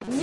Sesuatu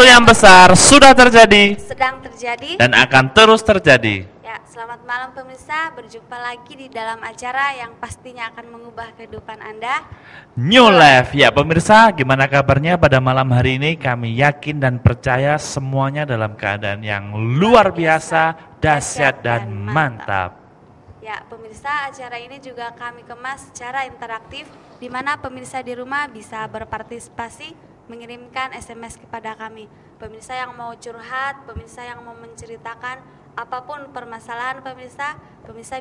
yang besar sudah terjadi, sedang terjadi, dan akan terus terjadi. Ya, selamat malam pemirsa, berjumpa lagi di dalam acara yang pastinya akan mengubah kehidupan Anda. New Life, ya pemirsa, gimana kabarnya pada malam hari ini? Kami yakin dan percaya semuanya dalam keadaan yang luar biasa, dahsyat dan mantap. Ya, pemirsa, acara ini juga kami kemas secara interaktif, di mana pemirsa di rumah bisa berpartisipasi mengirimkan SMS kepada kami. Pemirsa yang mau curhat, pemirsa yang mau menceritakan apapun permasalahan pemirsa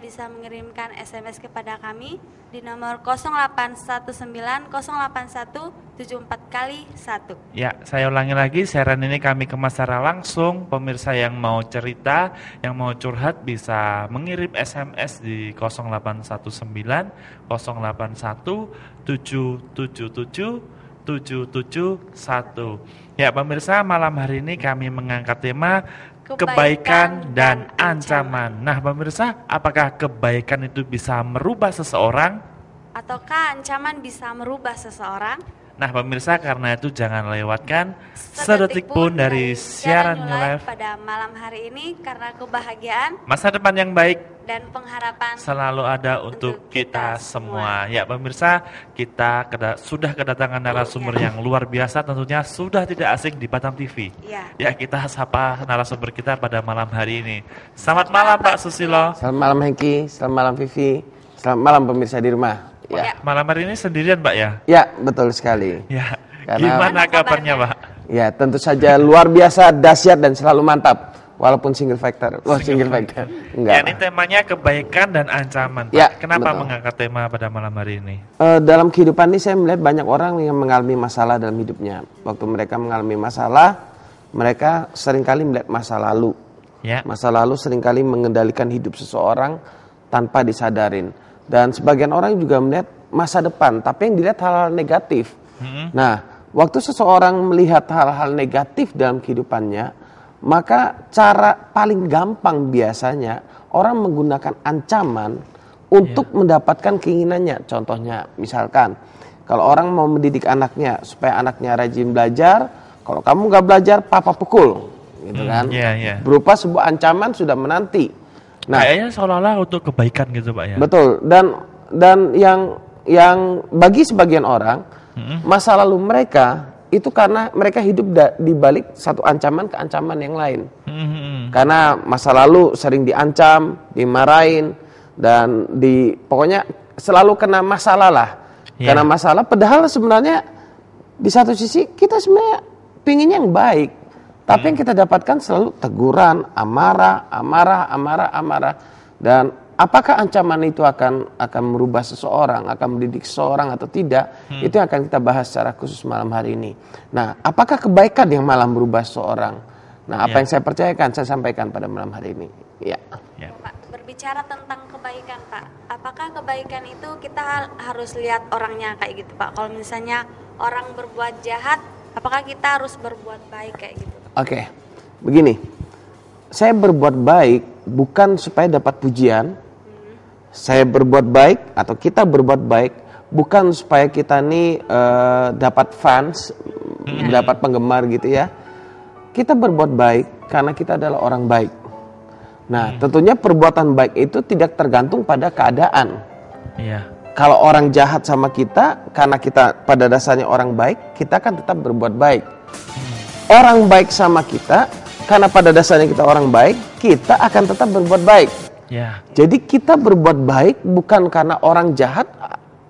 bisa mengirimkan SMS kepada kami di nomor 0819081741. Ya, saya ulangi lagi, siaran ini kami kemas secara langsung. Pemirsa yang mau cerita, yang mau curhat bisa mengirim SMS di 0819 081 777 771. Ya pemirsa, malam hari ini kami mengangkat tema kebaikan dan ancaman. Nah pemirsa, apakah kebaikan itu bisa merubah seseorang? Ataukah ancaman bisa merubah seseorang? Nah pemirsa, karena itu jangan lewatkan sedetik pun dari siaran New Life pada malam hari ini, karena kebahagiaan, masa depan yang baik, dan pengharapan selalu ada untuk kita semua. Ya pemirsa, kita sudah kedatangan narasumber yang luar biasa, tentunya sudah tidak asing di Batam TV. Ya, kita sapa narasumber kita pada malam hari ini. Selamat malam Pak Susilo. Selamat malam Hengki, selamat malam Vivi, selamat malam pemirsa di rumah. Ya. Malam hari ini sendirian Pak ya? Ya, betul sekali. Ya. Gimana kabarnya Pak? Ya, tentu saja luar biasa, dahsyat dan selalu mantap. Walaupun single factor. Single factor. Enggak. Ya, ini temanya kebaikan dan ancaman Pak. Ya, kenapa betul mengangkat tema pada malam hari ini? Dalam kehidupan ini saya melihat banyak orang yang mengalami masalah dalam hidupnya. Waktu mereka mengalami masalah, mereka seringkali melihat masa lalu. Ya. Masa lalu seringkali mengendalikan hidup seseorang tanpa disadarin. Dan sebagian orang juga melihat masa depan, tapi yang dilihat hal-hal negatif. Nah, waktu seseorang melihat hal-hal negatif dalam kehidupannya, maka cara paling gampang biasanya orang menggunakan ancaman untuk mendapatkan keinginannya. Contohnya, misalkan kalau orang mau mendidik anaknya supaya anaknya rajin belajar, kalau kamu gak belajar, papa pukul, gitu kan? Berupa sebuah ancaman sudah menanti. Nah, kayaknya seolah-olah untuk kebaikan gitu Pak ya. Betul, dan yang bagi sebagian orang masa lalu mereka itu karena mereka hidup di balik satu ancaman ke ancaman yang lain. Karena masa lalu sering diancam, dimarahin, dan pokoknya selalu kena masalah lah. Karena masalah, padahal sebenarnya di satu sisi kita sebenarnya pinginnya yang baik. Tapi yang kita dapatkan selalu teguran, amarah. Dan apakah ancaman itu akan merubah seseorang, akan mendidik seseorang atau tidak? Itu yang akan kita bahas secara khusus malam hari ini. Nah, apakah kebaikan yang malah merubah seseorang? Nah, apa yang saya percayakan, saya sampaikan pada malam hari ini. Ya. Pak, berbicara tentang kebaikan Pak, apakah kebaikan itu kita harus lihat orangnya kayak gitu Pak? Kalau misalnya orang berbuat jahat, apakah kita harus berbuat baik kayak gitu? Oke, begini, saya berbuat baik bukan supaya dapat pujian. Saya berbuat baik atau kita berbuat baik bukan supaya kita nih dapat fans, dapat penggemar gitu ya. Kita berbuat baik karena kita adalah orang baik. Nah, tentunya perbuatan baik itu tidak tergantung pada keadaan. Kalau orang jahat sama kita, karena kita pada dasarnya orang baik, kita akan tetap berbuat baik. Orang baik sama kita, karena pada dasarnya kita orang baik, kita akan tetap berbuat baik. Jadi kita berbuat baik bukan karena orang jahat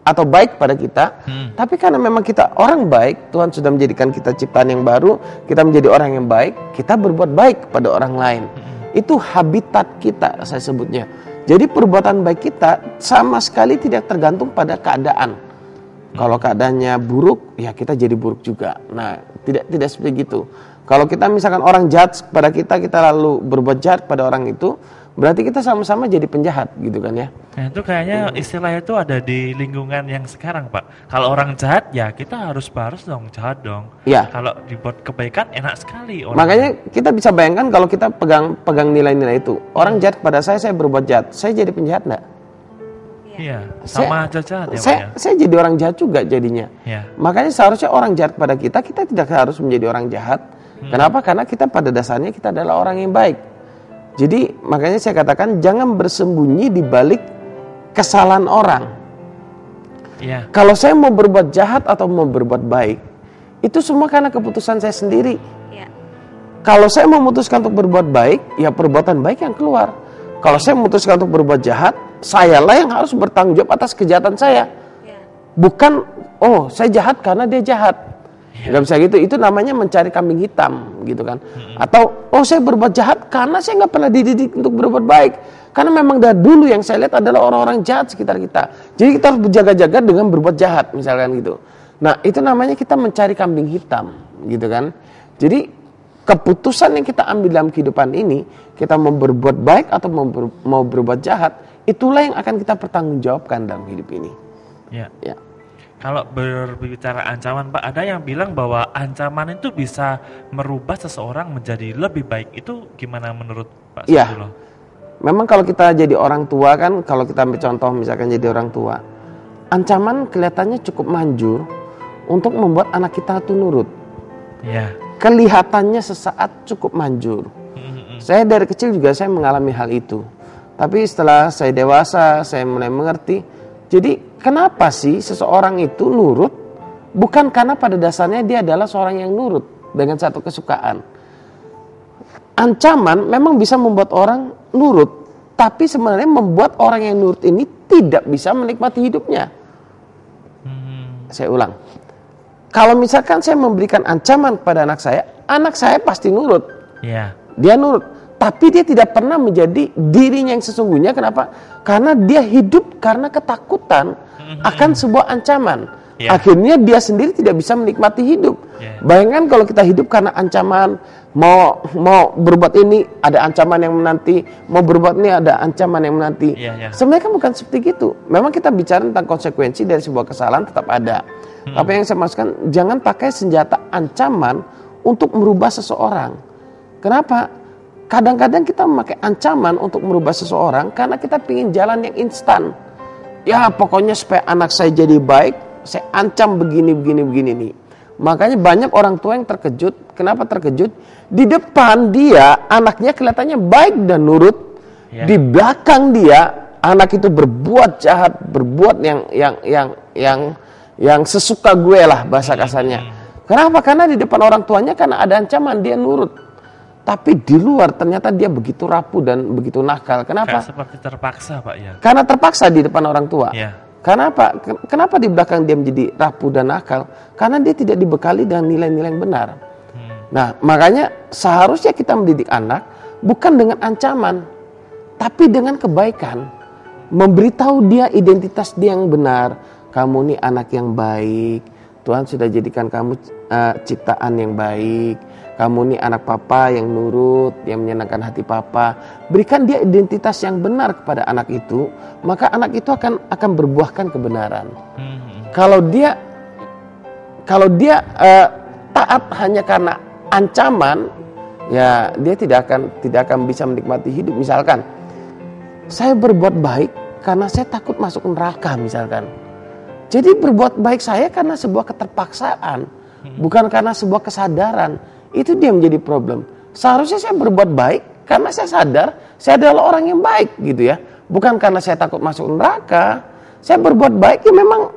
atau baik pada kita, tapi karena memang kita orang baik, Tuhan sudah menjadikan kita ciptaan yang baru, kita menjadi orang yang baik, kita berbuat baik pada orang lain. Itu habitat kita, saya sebutnya. Jadi perbuatan baik kita sama sekali tidak tergantung pada keadaan. Kalau keadaannya buruk, ya kita jadi buruk juga. Nah, tidak seperti itu. Kalau kita misalkan orang jahat kepada kita, kita lalu berbuat jahat pada orang itu, berarti kita sama-sama jadi penjahat gitu kan ya. Nah itu kayaknya istilah itu ada di lingkungan yang sekarang Pak. Kalau orang jahat ya kita harus balas dong, jahat dong. Ya. Kalau dibuat kebaikan enak sekali. Makanya kita bisa bayangkan kalau kita pegang nilai-nilai itu. Orang jahat kepada saya berbuat jahat. Saya jadi penjahat enggak? Iya, sama aja jahat ya Pak ya. Saya jadi orang jahat juga jadinya. Ya. Makanya seharusnya orang jahat kepada kita tidak harus menjadi orang jahat. Kenapa? Karena kita pada dasarnya kita adalah orang yang baik. Jadi makanya saya katakan jangan bersembunyi di balik kesalahan orang. Ya. Kalau saya mau berbuat jahat atau mau berbuat baik, itu semua karena keputusan saya sendiri. Ya. Kalau saya memutuskan untuk berbuat baik, ya perbuatan baik yang keluar. Kalau saya memutuskan untuk berbuat jahat, sayalah yang harus bertanggung jawab atas kejahatan saya. Ya. Bukan, oh saya jahat karena dia jahat. Gak bisa gitu, itu namanya mencari kambing hitam gitu kan. Atau, oh saya berbuat jahat karena saya gak pernah dididik untuk berbuat baik. Karena memang dari dulu yang saya lihat adalah orang-orang jahat sekitar kita. Jadi kita harus berjaga-jaga dengan berbuat jahat misalkan gitu. Nah itu namanya kita mencari kambing hitam gitu kan. Jadi keputusan yang kita ambil dalam kehidupan ini, kita mau berbuat baik atau mau berbuat jahat, itulah yang akan kita pertanggungjawabkan dalam hidup ini. Ya. Ya. Kalau berbicara ancaman Pak, ada yang bilang bahwa ancaman itu bisa merubah seseorang menjadi lebih baik. Itu gimana menurut Pak Sadullah? Ya. Memang kalau kita jadi orang tua kan, kalau kita ambil contoh misalkan jadi orang tua, ancaman kelihatannya cukup manjur untuk membuat anak kita itu nurut. Ya. Kelihatannya sesaat cukup manjur. Saya dari kecil juga saya mengalami hal itu. Tapi setelah saya dewasa, saya mulai mengerti. Jadi kenapa sih seseorang itu nurut? Bukan karena pada dasarnya dia adalah seorang yang nurut dengan satu kesukaan. Ancaman memang bisa membuat orang nurut, tapi sebenarnya membuat orang yang nurut ini tidak bisa menikmati hidupnya. Saya ulang. Kalau misalkan saya memberikan ancaman kepada anak saya pasti nurut. Yeah. Dia nurut, tapi dia tidak pernah menjadi dirinya yang sesungguhnya. Kenapa? Karena dia hidup karena ketakutan akan sebuah ancaman. Yeah. Akhirnya dia sendiri tidak bisa menikmati hidup. Yeah. Bayangkan kalau kita hidup karena ancaman, mau berbuat ini ada ancaman yang menanti, mau berbuat ini ada ancaman yang menanti. Yeah. Sebenarnya kan bukan seperti itu. Memang kita bicara tentang konsekuensi dari sebuah kesalahan tetap ada. Tapi yang saya maksudkan, jangan pakai senjata ancaman untuk merubah seseorang. Kenapa? Kadang-kadang kita memakai ancaman untuk merubah seseorang karena kita ingin jalan yang instan. Ya pokoknya supaya anak saya jadi baik, saya ancam begini nih. Makanya banyak orang tua yang terkejut. Kenapa terkejut? Di depan dia anaknya kelihatannya baik dan nurut. Yeah. Di belakang dia anak itu berbuat jahat, berbuat yang sesuka gue lah bahasa kasarnya. Kenapa? Karena di depan orang tuanya karena ada ancaman dia nurut. Tapi di luar ternyata dia begitu rapuh dan begitu nakal. Kenapa? Kayak seperti terpaksa Pak ya. Karena terpaksa di depan orang tua. Yeah. Kenapa? Kenapa di belakang dia menjadi rapuh dan nakal? Karena dia tidak dibekali dengan nilai-nilai yang benar. Nah, makanya seharusnya kita mendidik anak bukan dengan ancaman, tapi dengan kebaikan. Memberitahu dia identitas dia yang benar. Kamu nih anak yang baik. Tuhan sudah jadikan kamu ciptaan yang baik. Kamu nih anak papa yang nurut, yang menyenangkan hati papa. Berikan dia identitas yang benar kepada anak itu, maka anak itu akan berbuahkan kebenaran. Kalau dia taat hanya karena ancaman, ya dia tidak akan bisa menikmati hidup. Misalkan, saya berbuat baik karena saya takut masuk neraka misalkan. Jadi berbuat baik saya karena sebuah keterpaksaan, bukan karena sebuah kesadaran. Itu dia menjadi problem. Seharusnya saya berbuat baik karena saya sadar saya adalah orang yang baik gitu ya. Bukan karena saya takut masuk neraka. Saya berbuat baik ya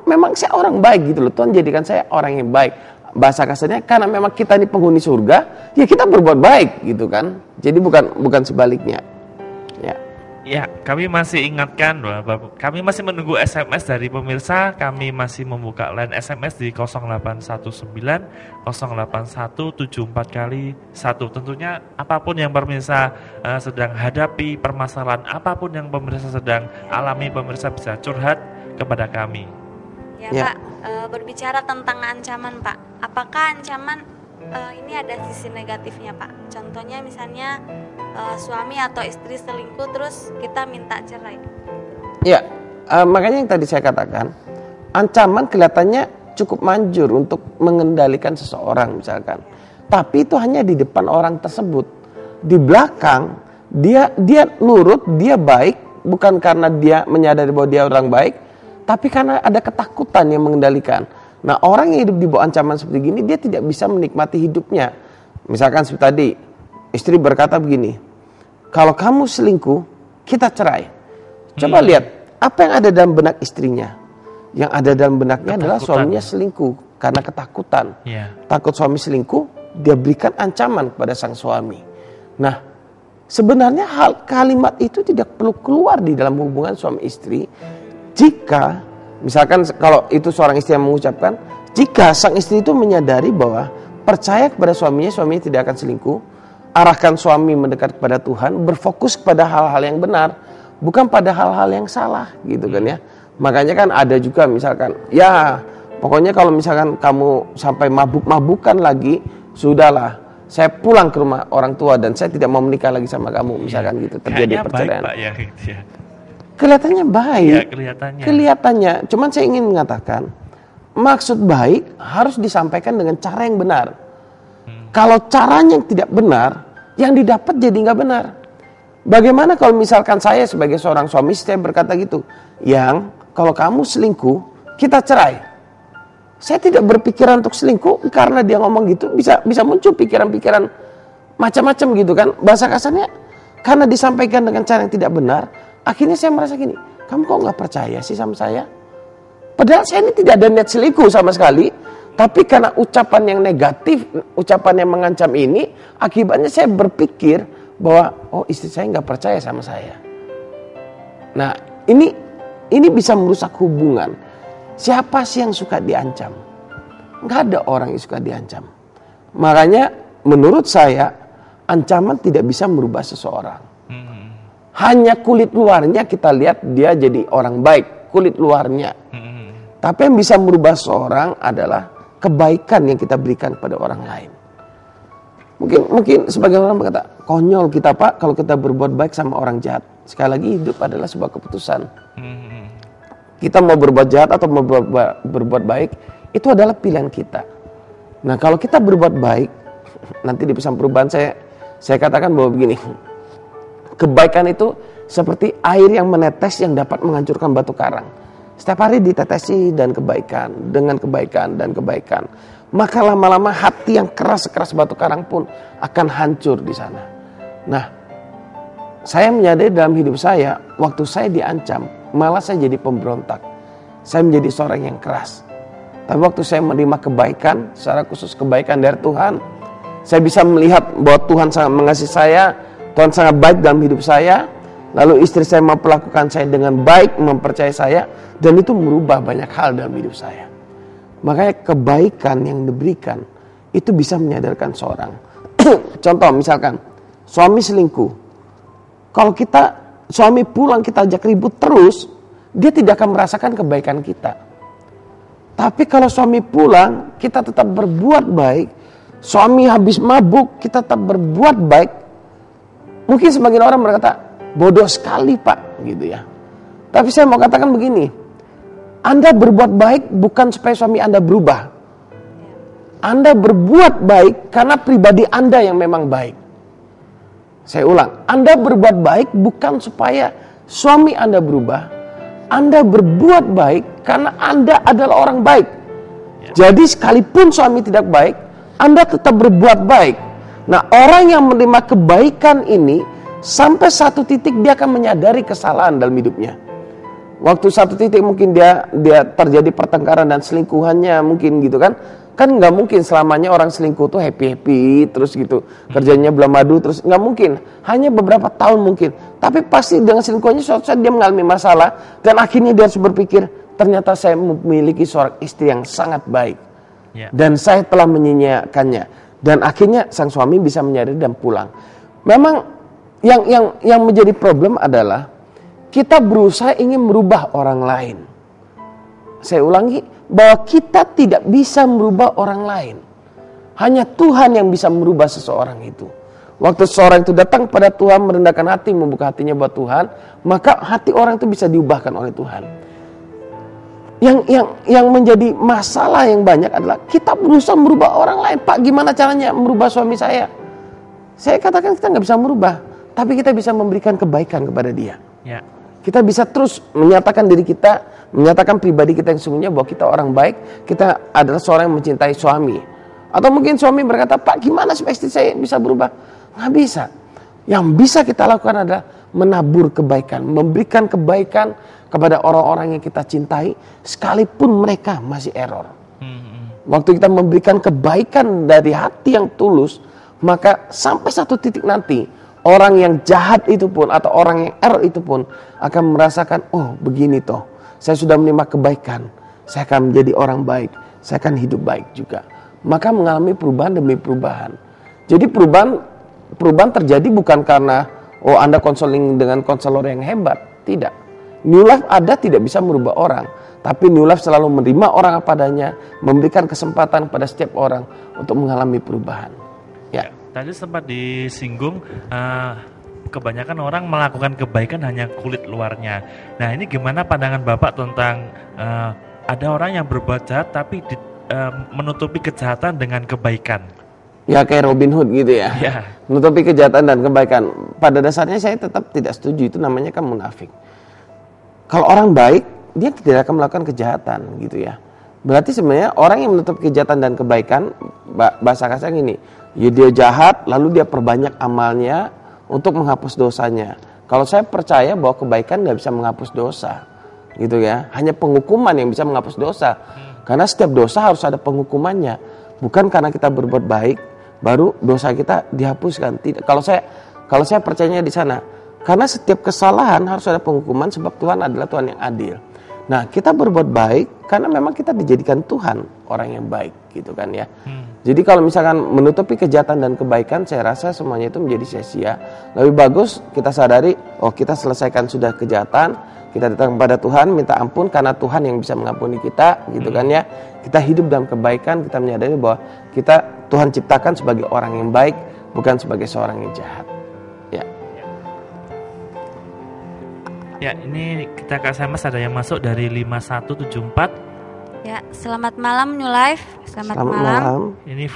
memang saya orang baik gitu loh. Tuhan jadikan saya orang yang baik. Bahasa kasarnya karena memang kita ini penghuni surga, ya kita berbuat baik gitu kan. Jadi bukan sebaliknya. Ya. Ya, kami masih ingatkan bahwa kami masih menunggu SMS dari pemirsa. Kami masih membuka line SMS di 0819 08174 kali 1. Tentunya apapun yang pemirsa sedang hadapi, permasalahan apapun yang pemirsa sedang alami, pemirsa bisa curhat kepada kami. Ya. Pak, berbicara tentang ancaman Pak, apakah ancaman ini ada sisi negatifnya Pak. Contohnya misalnya suami atau istri selingkuh terus kita minta cerai. Ya, makanya yang tadi saya katakan, ancaman kelihatannya cukup manjur untuk mengendalikan seseorang misalkan. Tapi itu hanya di depan orang tersebut. Di belakang dia nurut, dia baik bukan karena dia menyadari bahwa dia orang baik, tapi karena ada ketakutan yang mengendalikan. Nah, orang yang hidup di bawah ancaman seperti gini, dia tidak bisa menikmati hidupnya. Misalkan seperti tadi, istri berkata begini, kalau kamu selingkuh, kita cerai. Coba lihat, apa yang ada dalam benak istrinya? Yang ada dalam benaknya adalah suaminya selingkuh karena ketakutan. Takut suami selingkuh, dia berikan ancaman kepada sang suami. Nah, sebenarnya kalimat itu tidak perlu keluar di dalam hubungan suami istri jika misalkan kalau itu seorang istri yang mengucapkan, jika sang istri itu menyadari bahwa percaya kepada suaminya tidak akan selingkuh, arahkan suami mendekat kepada Tuhan, berfokus kepada hal-hal yang benar, bukan pada hal-hal yang salah, gitu kan ya. Makanya kan ada juga misalkan, ya pokoknya kalau misalkan kamu sampai mabuk-mabukan lagi, sudahlah, saya pulang ke rumah orang tua dan saya tidak mau menikah lagi sama kamu, misalkan gitu, terjadi perceraian. Baik, Pak, ya, gitu ya. Kelihatannya baik, ya, kelihatannya. Cuman saya ingin mengatakan, maksud baik harus disampaikan dengan cara yang benar. Kalau caranya yang tidak benar, yang didapat jadi nggak benar. Bagaimana kalau misalkan saya sebagai seorang suami, saya berkata gitu, yang kalau kamu selingkuh, kita cerai. Saya tidak berpikiran untuk selingkuh karena dia ngomong gitu, bisa muncul pikiran-pikiran macam-macam gitu kan. Bahasa kasarnya, karena disampaikan dengan cara yang tidak benar, akhirnya saya merasa gini, kamu kok nggak percaya sih sama saya? Padahal saya ini tidak ada niat selingkuh sama sekali, tapi karena ucapan yang negatif, ucapan yang mengancam ini, akibatnya saya berpikir bahwa oh istri saya nggak percaya sama saya. Nah ini bisa merusak hubungan. Siapa sih yang suka diancam? Nggak ada orang yang suka diancam. Makanya menurut saya ancaman tidak bisa merubah seseorang. Hanya kulit luarnya kita lihat dia jadi orang baik, kulit luarnya. Tapi yang bisa merubah seorang adalah kebaikan yang kita berikan kepada orang lain. Mungkin sebagian orang berkata, konyol kita Pak kalau kita berbuat baik sama orang jahat. Sekali lagi hidup adalah sebuah keputusan. Kita mau berbuat jahat atau mau berbuat baik, itu adalah pilihan kita. Nah kalau kita berbuat baik, nanti di pesan perubahan saya katakan bahwa begini, kebaikan itu seperti air yang menetes yang dapat menghancurkan batu karang. Setiap hari ditetesi dan kebaikan, dengan kebaikan dan kebaikan. Maka lama-lama hati yang keras batu karang pun akan hancur di sana. Nah, saya menyadari dalam hidup saya, waktu saya diancam, malah saya jadi pemberontak. Saya menjadi seorang yang keras. Tapi waktu saya menerima kebaikan, secara khusus kebaikan dari Tuhan, saya bisa melihat bahwa Tuhan sangat mengasihi saya, Tuhan sangat baik dalam hidup saya, lalu istri saya memperlakukan saya dengan baik, mempercayai saya, dan itu merubah banyak hal dalam hidup saya. Makanya kebaikan yang diberikan itu bisa menyadarkan seorang. Contoh misalkan suami selingkuh. Kalau suami pulang kita ajak ribut terus, dia tidak akan merasakan kebaikan kita. Tapi kalau suami pulang kita tetap berbuat baik, suami habis mabuk kita tetap berbuat baik, mungkin sebagian orang berkata, bodoh sekali Pak, gitu ya. Tapi saya mau katakan begini, Anda berbuat baik bukan supaya suami Anda berubah. Anda berbuat baik karena pribadi Anda yang memang baik. Saya ulang, Anda berbuat baik bukan supaya suami Anda berubah. Anda berbuat baik karena Anda adalah orang baik. Jadi sekalipun suami tidak baik, Anda tetap berbuat baik. Nah, orang yang menerima kebaikan ini sampai satu titik dia akan menyadari kesalahan dalam hidupnya. Waktu satu titik mungkin dia terjadi pertengkaran dan selingkuhannya mungkin gitu kan. Kan nggak mungkin selamanya orang selingkuh tuh happy terus gitu. Kerjanya belah madu terus, nggak mungkin. Hanya beberapa tahun mungkin. Tapi pasti dengan selingkuhannya suatu saat dia mengalami masalah. Dan akhirnya dia harus berpikir, ternyata saya memiliki seorang istri yang sangat baik. Dan saya telah menyia-nyiakannya. Dan akhirnya sang suami bisa menyadari dan pulang. Memang yang menjadi problem adalah kita berusaha ingin merubah orang lain. Saya ulangi, bahwa kita tidak bisa merubah orang lain. Hanya Tuhan yang bisa merubah seseorang itu. Waktu seseorang itu datang kepada Tuhan, merendahkan hati, membuka hatinya buat Tuhan, maka hati orang itu bisa diubahkan oleh Tuhan. Yang menjadi masalah yang banyak adalah kita berusaha merubah orang lain. Pak, gimana caranya merubah suami saya? Saya katakan kita nggak bisa merubah, tapi kita bisa memberikan kebaikan kepada dia. Ya. Kita bisa terus menyatakan diri kita, menyatakan pribadi kita yang sesungguhnya bahwa kita orang baik, kita adalah seorang yang mencintai suami. Atau mungkin suami berkata, Pak, gimana supaya istri saya bisa berubah? Nggak bisa. Yang bisa kita lakukan adalah menabur kebaikan, memberikan kebaikan kepada orang-orang yang kita cintai, sekalipun mereka masih error. Waktu kita memberikan kebaikan dari hati yang tulus, maka sampai satu titik nanti, orang yang jahat itu pun atau orang yang error itu pun akan merasakan, oh begini toh, saya sudah menerima kebaikan, saya akan menjadi orang baik, saya akan hidup baik juga. Maka mengalami perubahan demi perubahan. Jadi perubahan terjadi bukan karena oh Anda konseling dengan konselor yang hebat, tidak. New Life ada tidak bisa merubah orang, tapi New Life selalu menerima orang apa adanya, memberikan kesempatan pada setiap orang untuk mengalami perubahan. Ya. Tadi sempat disinggung kebanyakan orang melakukan kebaikan hanya kulit luarnya. Nah, ini gimana pandangan Bapak tentang ada orang yang berbuat jahat tapi menutupi kejahatan dengan kebaikan? Ya kayak Robin Hood gitu ya. Ya. Menutupi kejahatan dan kebaikan. Pada dasarnya saya tetap tidak setuju, itu namanya kan munafik. Kalau orang baik, dia tidak akan melakukan kejahatan gitu ya. Berarti sebenarnya orang yang menutup kejahatan dan kebaikan, bahasa kasar gini, ya dia jahat lalu dia perbanyak amalnya untuk menghapus dosanya. Kalau saya percaya bahwa kebaikan nggak bisa menghapus dosa, gitu ya. Hanya penghukuman yang bisa menghapus dosa. Karena setiap dosa harus ada penghukumannya. Bukan karena kita berbuat baik baru dosa kita dihapuskan. Tidak. Kalau saya percayanya di sana. Karena setiap kesalahan harus ada penghukuman sebab Tuhan adalah Tuhan yang adil. Nah, kita berbuat baik karena memang kita dijadikan Tuhan orang yang baik, gitu kan ya. Jadi kalau misalkan menutupi kejahatan dan kebaikan, saya rasa semuanya itu menjadi sia-sia. Lebih bagus kita sadari, oh kita selesaikan sudah kejahatan, kita datang kepada Tuhan, minta ampun karena Tuhan yang bisa mengampuni kita, gitu kan ya. Kita hidup dalam kebaikan, kita menyadari bahwa kita Tuhan ciptakan sebagai orang yang baik, bukan sebagai seorang yang jahat. Ya. Ya, ini kita ke SMS ada yang masuk dari 5174. Ya, selamat malam New Life. Selamat malam. Ini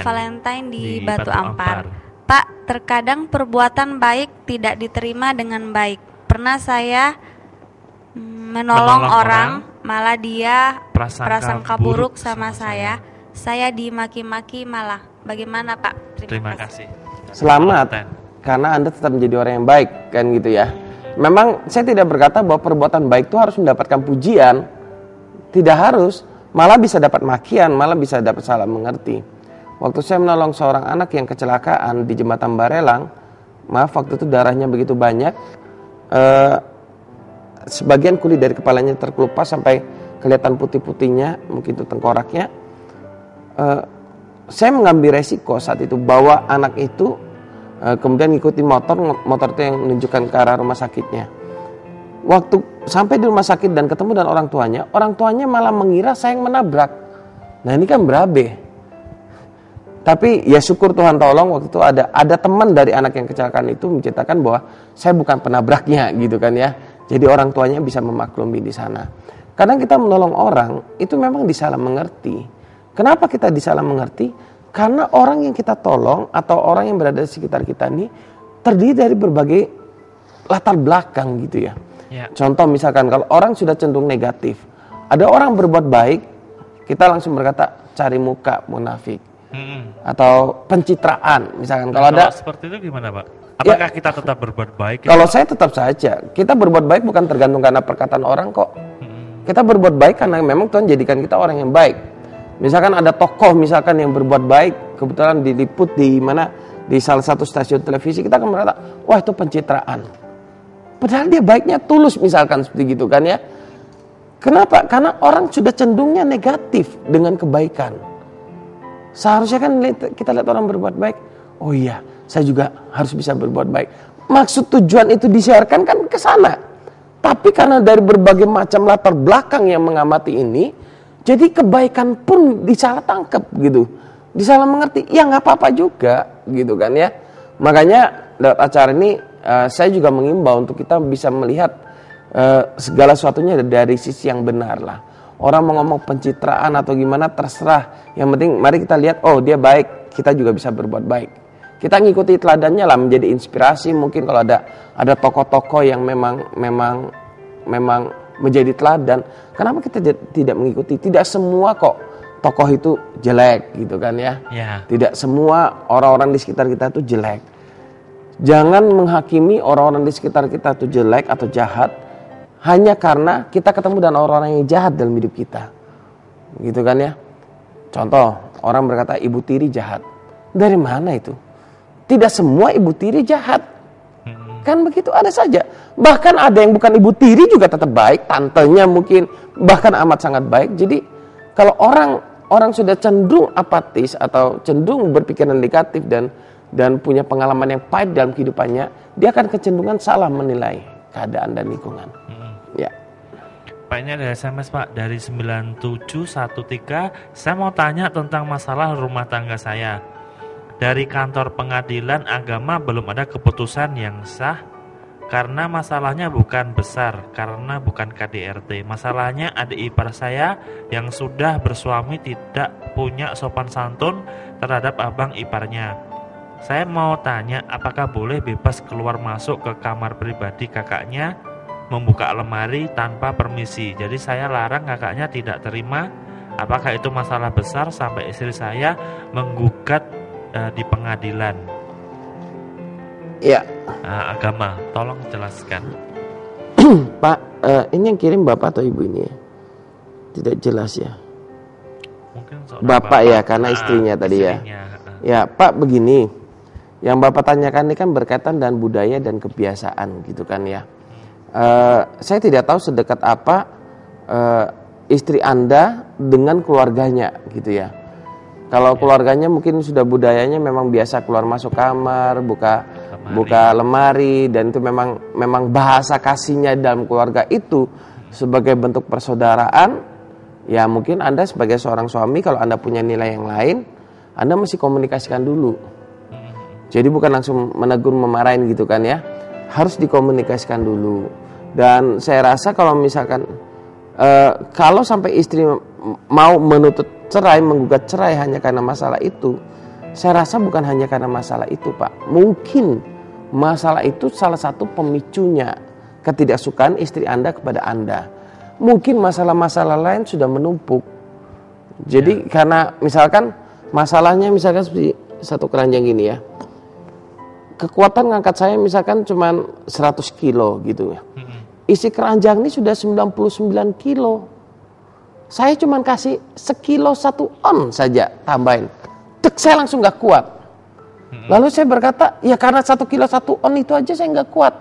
Valentine di Batu Ampar. Pak, terkadang perbuatan baik tidak diterima dengan baik. Pernah saya menolong orang, malah dia prasangka buruk sama saya. Saya dimaki-maki malah. Bagaimana Pak? Terima kasih. Selamat, karena Anda tetap menjadi orang yang baik, kan gitu ya. Memang saya tidak berkata bahwa perbuatan baik itu harus mendapatkan pujian. Tidak harus, malah bisa dapat makian, malah bisa dapat salah mengerti. Waktu saya menolong seorang anak yang kecelakaan di jembatan Barelang, maaf waktu itu darahnya begitu banyak, sebagian kulit dari kepalanya terkelupas sampai kelihatan putih-putihnya, mungkin itu tengkoraknya. Saya mengambil resiko saat itu bawa anak itu, kemudian ngikutin motor itu yang menunjukkan ke arah rumah sakitnya. Waktu sampai di rumah sakit dan ketemu dengan orang tuanya malah mengira saya yang menabrak. Nah ini kan berabe. Tapi ya syukur Tuhan tolong, waktu itu ada teman dari anak yang kecelakaan itu menceritakan bahwa saya bukan penabraknya, gitu kan ya. Jadi orang tuanya bisa memaklumi di sana. Kadang kita menolong orang itu memang disalah mengerti. Kenapa kita disalah mengerti? Karena orang yang kita tolong atau orang yang berada di sekitar kita ini terdiri dari berbagai latar belakang gitu ya. Contoh misalkan kalau orang sudah cenderung negatif, ada orang berbuat baik, kita langsung berkata cari muka, munafik, atau pencitraan. Misalkan kalau ada seperti itu gimana Pak? Apakah kita tetap berbuat baik? Kalau saya tetap saja, kita berbuat baik bukan tergantung karena perkataan orang kok. Kita berbuat baik karena memang Tuhan jadikan kita orang yang baik. Misalkan ada tokoh misalkan yang berbuat baik, kebetulan diliput di salah satu stasiun televisi, kita akan berkata, wah itu pencitraan. Padahal dia baiknya tulus misalkan seperti gitu kan ya. Kenapa? Karena orang sudah cenderungnya negatif dengan kebaikan. Seharusnya kan kita lihat orang berbuat baik, oh iya, saya juga harus bisa berbuat baik. Maksud tujuan itu disiarkan kan ke sana. Tapi karena dari berbagai macam latar belakang yang mengamati ini, jadi kebaikan pun disalah tangkap gitu. disalah mengerti, ya nggak apa-apa juga, gitu kan ya. Makanya lewat acara ini saya juga mengimbau untuk kita bisa melihat segala sesuatunya dari sisi yang benar lah. Orang mau ngomong pencitraan atau gimana terserah. Yang penting mari kita lihat, oh dia baik, kita juga bisa berbuat baik. Kita ngikuti teladannya lah, menjadi inspirasi. Mungkin kalau ada tokoh-tokoh yang memang menjadi teladan, kenapa kita tidak mengikuti? Tidak semua kok tokoh itu jelek gitu kan ya. Tidak semua orang-orang di sekitar kita itu jelek. Jangan menghakimi orang-orang di sekitar kita itu jelek atau jahat hanya karena kita ketemu dengan orang-orang yang jahat dalam hidup kita. Gitu kan ya. Contoh, orang berkata ibu tiri jahat. Dari mana itu? Tidak semua ibu tiri jahat. Kan begitu, ada saja. Bahkan ada yang bukan ibu tiri juga tetap baik, tantenya mungkin bahkan amat sangat baik. Jadi kalau orang sudah cenderung apatis atau cenderung berpikiran negatif dan punya pengalaman yang pahit dalam kehidupannya, dia akan kecenderungan salah menilai keadaan dan lingkungan. Ya. Pak, ini ada SMS Pak dari 9713. Saya mau tanya tentang masalah rumah tangga saya. Dari kantor pengadilan agama belum ada keputusan yang sah karena masalahnya bukan besar, karena bukan KDRT. Masalahnya adik ipar saya yang sudah bersuami tidak punya sopan santun terhadap abang iparnya. Saya mau tanya, apakah boleh bebas keluar masuk ke kamar pribadi kakaknya, membuka lemari tanpa permisi? Jadi saya larang, kakaknya tidak terima. Apakah itu masalah besar sampai istri saya menggugat di pengadilan? Ya. Agama, tolong jelaskan. Pak, ini yang kirim bapak atau ibu ini? Tidak jelas ya. Mungkin bapak ya, karena istrinya tadi ya. Ya, Pak, begini. Yang bapak tanyakan ini kan berkaitan dengan budaya dan kebiasaan gitu kan ya. Saya tidak tahu sedekat apa istri Anda dengan keluarganya gitu ya. Kalau keluarganya mungkin sudah budayanya memang biasa keluar masuk kamar, buka lemari, dan itu memang bahasa kasihnya dalam keluarga itu sebagai bentuk persaudaraan. Ya mungkin Anda sebagai seorang suami, kalau Anda punya nilai yang lain, Anda mesti komunikasikan dulu. Jadi bukan langsung menegur, memarahin gitu kan ya. Harus dikomunikasikan dulu. Dan saya rasa kalau misalkan kalau sampai istri mau menuntut cerai, menggugat cerai hanya karena masalah itu, saya rasa bukan hanya karena masalah itu, Pak. Mungkin masalah itu salah satu pemicunya ketidaksukaan istri Anda kepada Anda. Mungkin masalah-masalah lain sudah menumpuk. Jadi karena misalkan masalahnya misalkan seperti satu keranjang gini ya. Kekuatan ngangkat saya misalkan cuma 100 kilo gitu ya. Isi keranjang ini sudah 99 kilo. Saya cuma kasih sekilo 1 on saja tambahin. Tek, saya langsung gak kuat. Lalu saya berkata, ya karena 1 kilo 1 on itu aja saya gak kuat.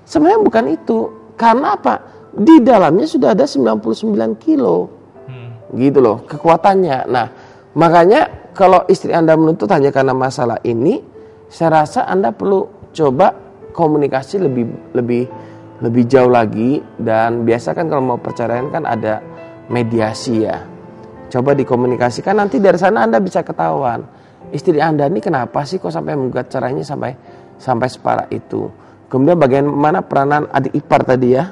Sebenarnya bukan itu. Karena apa? Di dalamnya sudah ada 99 kilo. Gitu loh kekuatannya. Nah makanya kalau istri Anda menuntut hanya karena masalah ini, saya rasa Anda perlu coba komunikasi lebih jauh lagi. Dan biasa kan kalau mau perceraian kan ada mediasi ya. Coba dikomunikasikan, nanti dari sana Anda bisa ketahuan istri Anda ini kenapa sih kok sampai menggugat cerainya sampai separah itu. Kemudian bagaimana peranan adik ipar tadi ya.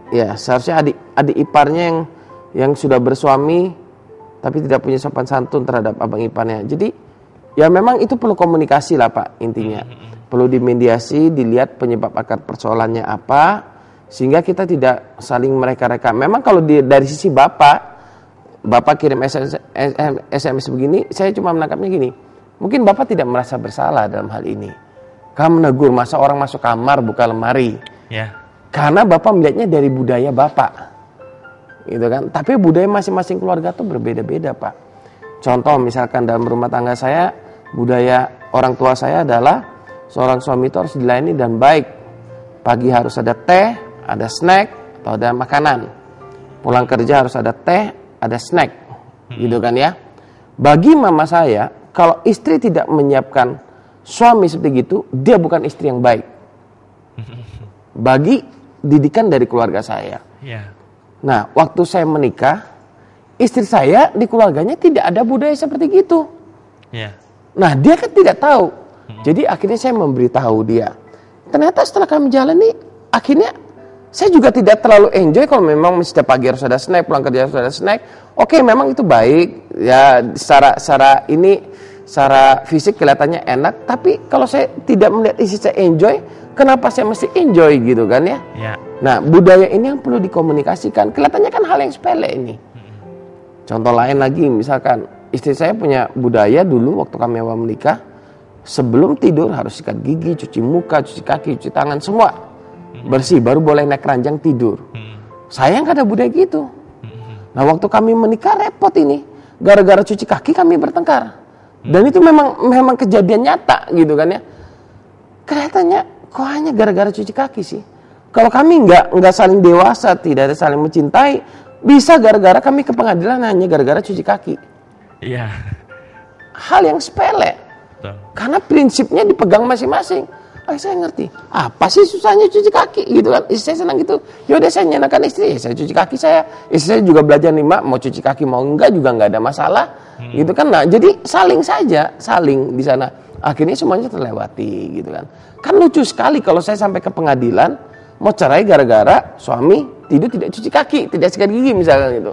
Ya, seharusnya adik iparnya yang sudah bersuami tapi tidak punya sopan santun terhadap abang iparnya. Jadi ya memang itu perlu komunikasi lah Pak intinya. Perlu dimediasi, dilihat penyebab akar persoalannya apa, sehingga kita tidak saling mereka-reka. Memang kalau dari sisi Bapak kirim SMS begini, saya cuma menangkapnya gini. Mungkin Bapak tidak merasa bersalah dalam hal ini. Kamu menegur, masa orang masuk kamar buka lemari. Ya. Karena Bapak melihatnya dari budaya Bapak. Gitu kan? Tapi budaya masing-masing keluarga itu berbeda-beda, Pak. Contoh misalkan dalam rumah tangga saya, budaya orang tua saya adalah seorang suami itu harus dilayani dan baik. Pagi harus ada teh, ada snack, atau ada makanan. Pulang kerja harus ada teh, ada snack. Gitu kan ya. Bagi mama saya, kalau istri tidak menyiapkan suami seperti itu, dia bukan istri yang baik. Bagi didikan dari keluarga saya. Yeah. Nah, waktu saya menikah, istri saya di keluarganya tidak ada budaya seperti gitu. Yeah. Nah, dia kan tidak tahu. Jadi akhirnya saya memberitahu dia. Ternyata setelah kami jalani, akhirnya saya juga tidak terlalu enjoy kalau memang setiap pagi harus ada snack, pulang kerja harus ada snack. Oke, memang itu baik. Ya, secara fisik kelihatannya enak. Tapi kalau saya tidak melihat istri saya enjoy, kenapa saya mesti enjoy gitu kan ya? Yeah. Nah, budaya ini yang perlu dikomunikasikan. Kelihatannya kan hal yang sepele ini. Contoh lain lagi, misalkan istri saya punya budaya dulu waktu kami awal menikah, sebelum tidur harus sikat gigi, cuci muka, cuci kaki, cuci tangan, semua bersih, baru boleh naik ranjang tidur. Saya nggak ada budaya gitu. Nah, waktu kami menikah repot ini, gara-gara cuci kaki kami bertengkar. Dan itu memang kejadian nyata gitu kan ya. Kelihatannya kok hanya gara-gara cuci kaki sih. Kalau kami nggak saling dewasa, tidak ada saling mencintai, bisa gara-gara kami ke pengadilan hanya gara-gara cuci kaki. Iya. Hal yang sepele. Betul. Karena prinsipnya dipegang masing-masing. Saya ngerti. Apa sih susahnya cuci kaki gitu kan? Istri saya senang gitu. Yaudah saya nyenangkan istri. Saya cuci kaki saya. Istri saya juga belajar nih, Mak, mau cuci kaki mau enggak juga nggak ada masalah. Gitu kan. Nah, jadi saling di sana. Akhirnya semuanya terlewati gitu kan. Kan lucu sekali kalau saya sampai ke pengadilan mau cerai gara-gara suami tidur tidak cuci kaki, tidak sikat gigi misalkan gitu.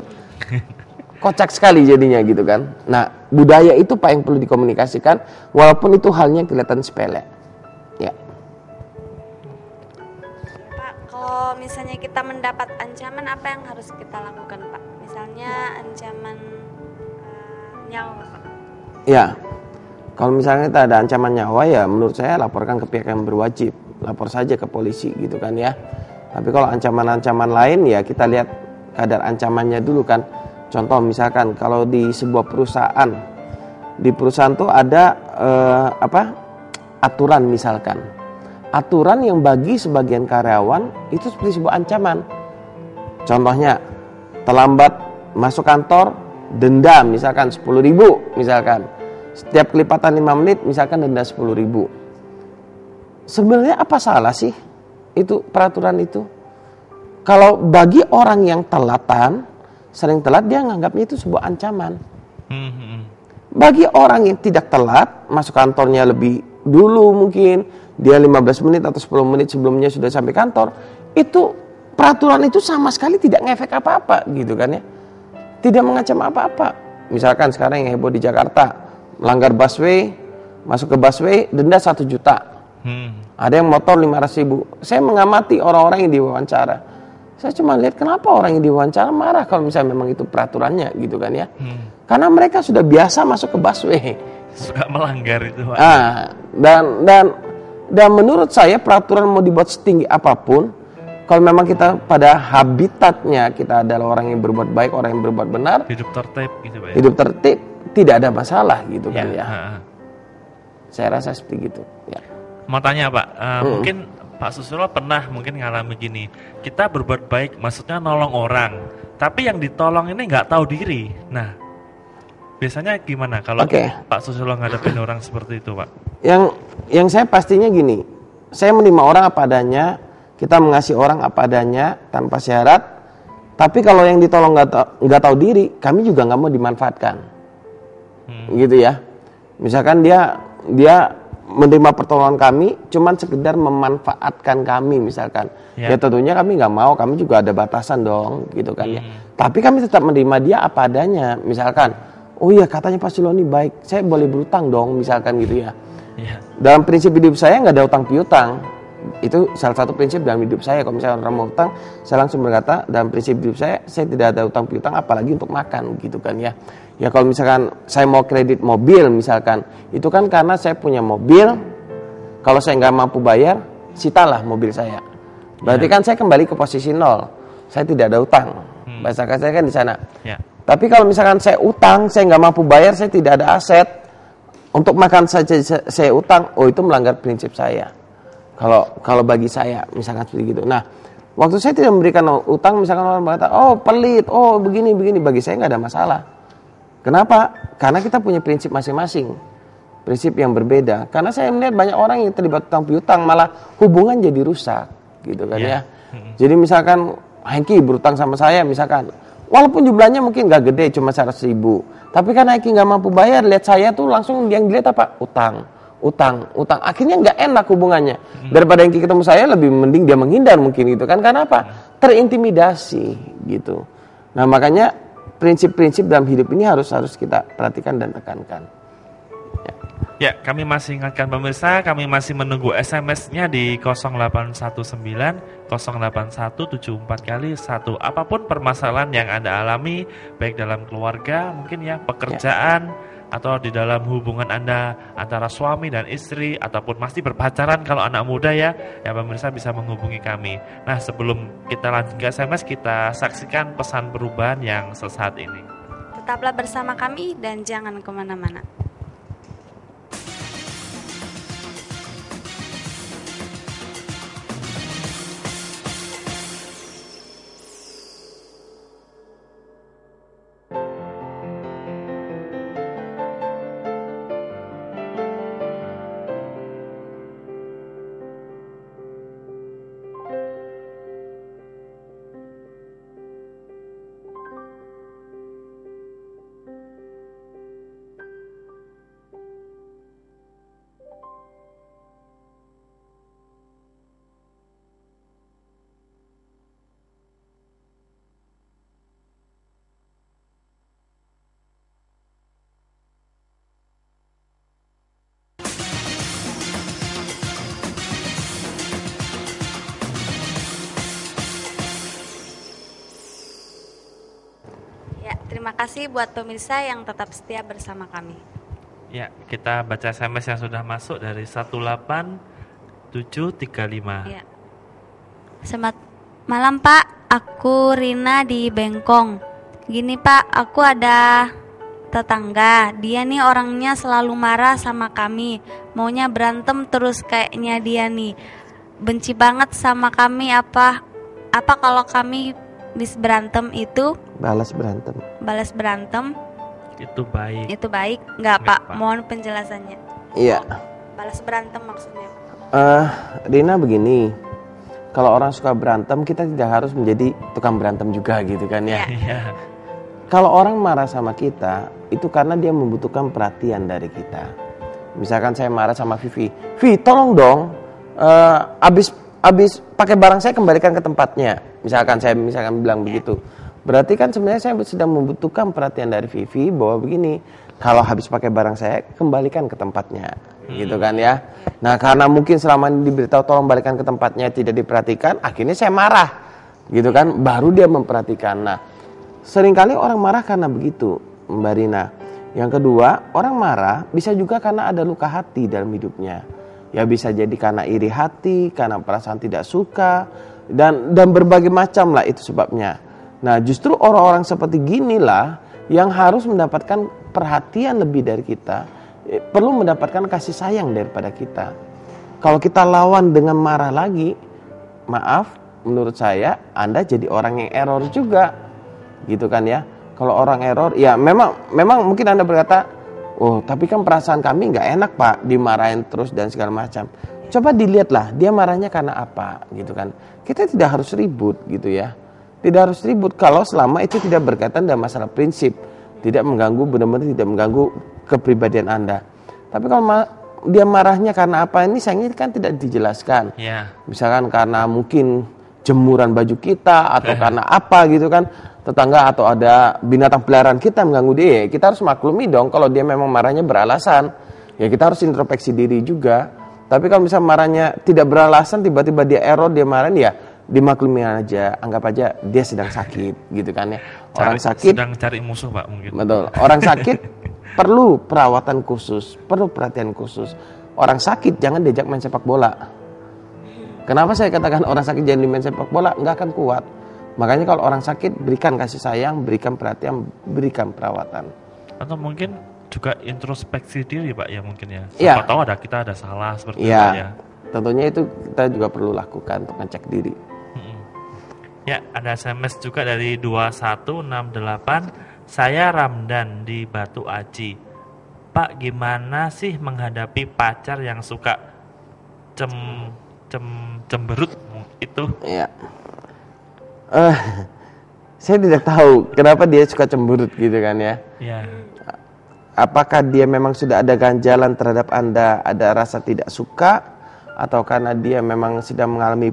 Kocak sekali jadinya gitu kan. Nah, budaya itu Pak yang perlu dikomunikasikan walaupun itu halnya kelihatan sepele. Ya. Pak, kalau misalnya kita mendapat ancaman, apa yang harus kita lakukan, Pak? Misalnya ancaman nyawa, Pak. Ya. Kalau misalnya kita ada ancaman nyawa, ya menurut saya laporkan ke pihak yang berwajib. Lapor saja ke polisi gitu kan ya. Tapi kalau ancaman-ancaman lain ya kita lihat kadar ancamannya dulu kan. Contoh misalkan kalau di sebuah perusahaan, di perusahaan tuh ada aturan misalkan. Aturan yang bagi sebagian karyawan itu seperti sebuah ancaman. Contohnya terlambat masuk kantor, denda misalkan 10.000 misalkan. Setiap kelipatan 5 menit misalkan denda 10.000. Sebenarnya apa salah sih itu peraturan itu? Kalau bagi orang yang sering telat dia menganggapnya itu sebuah ancaman. Bagi orang yang tidak telat, masuk kantornya lebih dulu mungkin, dia 15 menit atau 10 menit sebelumnya sudah sampai kantor, itu peraturan itu sama sekali tidak ngefek apa-apa gitu kan ya. Tidak mengancam apa-apa. Misalkan sekarang yang heboh di Jakarta, melanggar busway, masuk ke busway, denda 1 juta. Ada yang motor 500.000. Saya mengamati orang-orang yang diwawancara. Saya cuma lihat kenapa orang yang diwawancara marah kalau misalnya memang itu peraturannya gitu kan ya. Karena mereka sudah biasa masuk ke busway. Suka melanggar itu, Pak. Dan menurut saya peraturan mau dibuat setinggi apapun, kalau memang kita pada habitatnya kita adalah orang yang berbuat baik, orang yang berbuat benar, hidup tertib gitu, Pak. Hidup tertib, tidak ada masalah gitu kan ya. Saya rasa seperti itu. Ya. Mau tanya Pak, mungkin Pak Susilo pernah mungkin ngalami gini, kita berbuat baik, maksudnya nolong orang, tapi yang ditolong ini nggak tahu diri. Nah, biasanya gimana kalau Pak Susilo ngadepin orang seperti itu, Pak? Yang saya pastinya gini, saya menerima orang apa adanya, kita mengasihi orang apa adanya tanpa syarat. Tapi kalau yang ditolong nggak tahu diri, kami juga nggak mau dimanfaatkan, gitu ya. Misalkan dia menerima pertolongan kami, cuman sekedar memanfaatkan kami misalkan. Ya tentunya kami nggak mau, kami juga ada batasan dong, gitu kan ya. Tapi kami tetap menerima dia apa adanya. Misalkan, oh iya katanya Pak Suloni baik, saya boleh berutang dong, misalkan gitu ya. Dalam prinsip hidup saya nggak ada utang piutang. Itu salah satu prinsip dalam hidup saya. Kalau misalnya orang mau utang, saya langsung berkata dalam prinsip hidup saya tidak ada utang piutang, apalagi untuk makan gitu kan ya. Ya kalau misalkan saya mau kredit mobil misalkan, itu kan karena saya punya mobil, kalau saya nggak mampu bayar, sitalah mobil saya. Berarti kan saya kembali ke posisi nol, saya tidak ada utang. Bahasa saya kan di sana. Tapi kalau misalkan saya utang, saya nggak mampu bayar, saya tidak ada aset, untuk makan saja saya utang, oh itu melanggar prinsip saya. Kalau bagi saya misalkan seperti gitu. Nah, waktu saya tidak memberikan utang, misalkan orang berkata, oh pelit, oh begini, bagi saya nggak ada masalah. Kenapa? Karena kita punya prinsip masing-masing, prinsip yang berbeda. Karena saya melihat banyak orang yang terlibat utang piutang, malah hubungan jadi rusak, gitu kan ya. Jadi misalkan Hengki berutang sama saya, misalkan, Walaupun jumlahnya mungkin gak gede, cuma 100 ribu. Tapi karena Eki gak mampu bayar, lihat saya tuh langsung yang dilihat apa? Utang. Akhirnya gak enak hubungannya. Daripada Eki ketemu saya, lebih mending dia menghindar mungkin gitu kan. Karena apa? Terintimidasi gitu. Nah makanya prinsip-prinsip dalam hidup ini harus kita perhatikan dan tekankan. Ya, kami masih ingatkan pemirsa, kami masih menunggu SMS-nya di 0819 08174 kali 1. Apapun permasalahan yang Anda alami, baik dalam keluarga, mungkin ya, pekerjaan, atau di dalam hubungan Anda antara suami dan istri, ataupun masih berpacaran kalau anak muda ya pemirsa bisa menghubungi kami. Nah, sebelum kita lanjut ke SMS, kita saksikan pesan perubahan yang sesaat ini. Tetaplah bersama kami dan jangan kemana-mana. Terima kasih buat pemirsa yang tetap setia bersama kami. Ya, kita baca SMS yang sudah masuk dari 18735. Ya. Selamat malam Pak, aku Rina di Bengkong. Gini Pak, aku ada tetangga, dia nih orangnya selalu marah sama kami, maunya berantem terus kayaknya dia nih. Benci banget sama kami, apa kalau kami bis berantem itu balas berantem itu baik nggak Pak? Mohon penjelasannya. Iya, balas berantem maksudnya Rina begini, kalau orang suka berantem kita tidak harus menjadi tukang berantem juga gitu kan ya. Kalau orang marah sama kita itu karena dia membutuhkan perhatian dari kita. Misalkan saya marah sama Vivi, tolong dong abis pakai barang saya kembalikan ke tempatnya. Misalkan bilang begitu. Berarti kan sebenarnya saya sedang membutuhkan perhatian dari Vivi bahwa begini, kalau habis pakai barang saya kembalikan ke tempatnya. Gitu kan ya. Nah, karena mungkin selama ini diberitahu tolong balikan ke tempatnya tidak diperhatikan, akhirnya saya marah. Gitu kan, baru dia memperhatikan. Nah, seringkali orang marah karena begitu, Mbak Rina. Yang kedua, orang marah bisa juga karena ada luka hati dalam hidupnya. Ya bisa jadi karena iri hati, karena perasaan tidak suka, dan berbagai macam lah itu sebabnya. Nah justru orang-orang seperti ginilah yang harus mendapatkan perhatian lebih dari kita, perlu mendapatkan kasih sayang daripada kita. Kalau kita lawan dengan marah lagi, maaf, menurut saya Anda jadi orang yang error juga, gitu kan ya. Kalau orang error, ya memang mungkin Anda berkata, oh tapi kan perasaan kami nggak enak Pak, dimarahin terus dan segala macam. Coba dilihatlah dia marahnya karena apa, gitu kan. Kita tidak harus ribut gitu ya. Tidak harus ribut kalau selama itu tidak berkaitan dengan masalah prinsip, tidak mengganggu, benar-benar tidak mengganggu kepribadian Anda. Tapi kalau dia marahnya karena apa, ini sayangnya kan tidak dijelaskan. Misalkan karena mungkin jemuran baju kita atau karena apa gitu kan, tetangga atau ada binatang peliharaan kita mengganggu dia, kita harus maklumi dong. Kalau dia memang marahnya beralasan, ya kita harus introspeksi diri juga. Tapi kalau misalnya marahnya tidak beralasan, tiba-tiba dia error, dia marah, ya dimaklumi aja, anggap aja dia sedang sakit gitu kan ya. Orang sakit sedang cari musuh Pak mungkin. Betul. Orang sakit perlu perawatan khusus, perlu perhatian khusus. Orang sakit jangan diajak main sepak bola. Kenapa saya katakan orang sakit jangan main sepak bola? Nggak akan kuat. Makanya kalau orang sakit berikan kasih sayang, berikan perhatian, berikan perawatan. Atau mungkin juga introspeksi diri Pak ya mungkin ya. Siapa tahu kita ada salah seperti itu ya. Tentunya itu kita juga perlu lakukan untuk ngecek diri. Ya, ada SMS juga dari 2168. Saya Ramdan di Batu Aji. Pak, gimana sih menghadapi pacar yang suka cemberut itu? Iya. Saya tidak tahu kenapa dia suka cemberut gitu kan ya. Ya. Apakah dia memang sudah ada ganjalan terhadap Anda, ada rasa tidak suka, atau karena dia memang sedang mengalami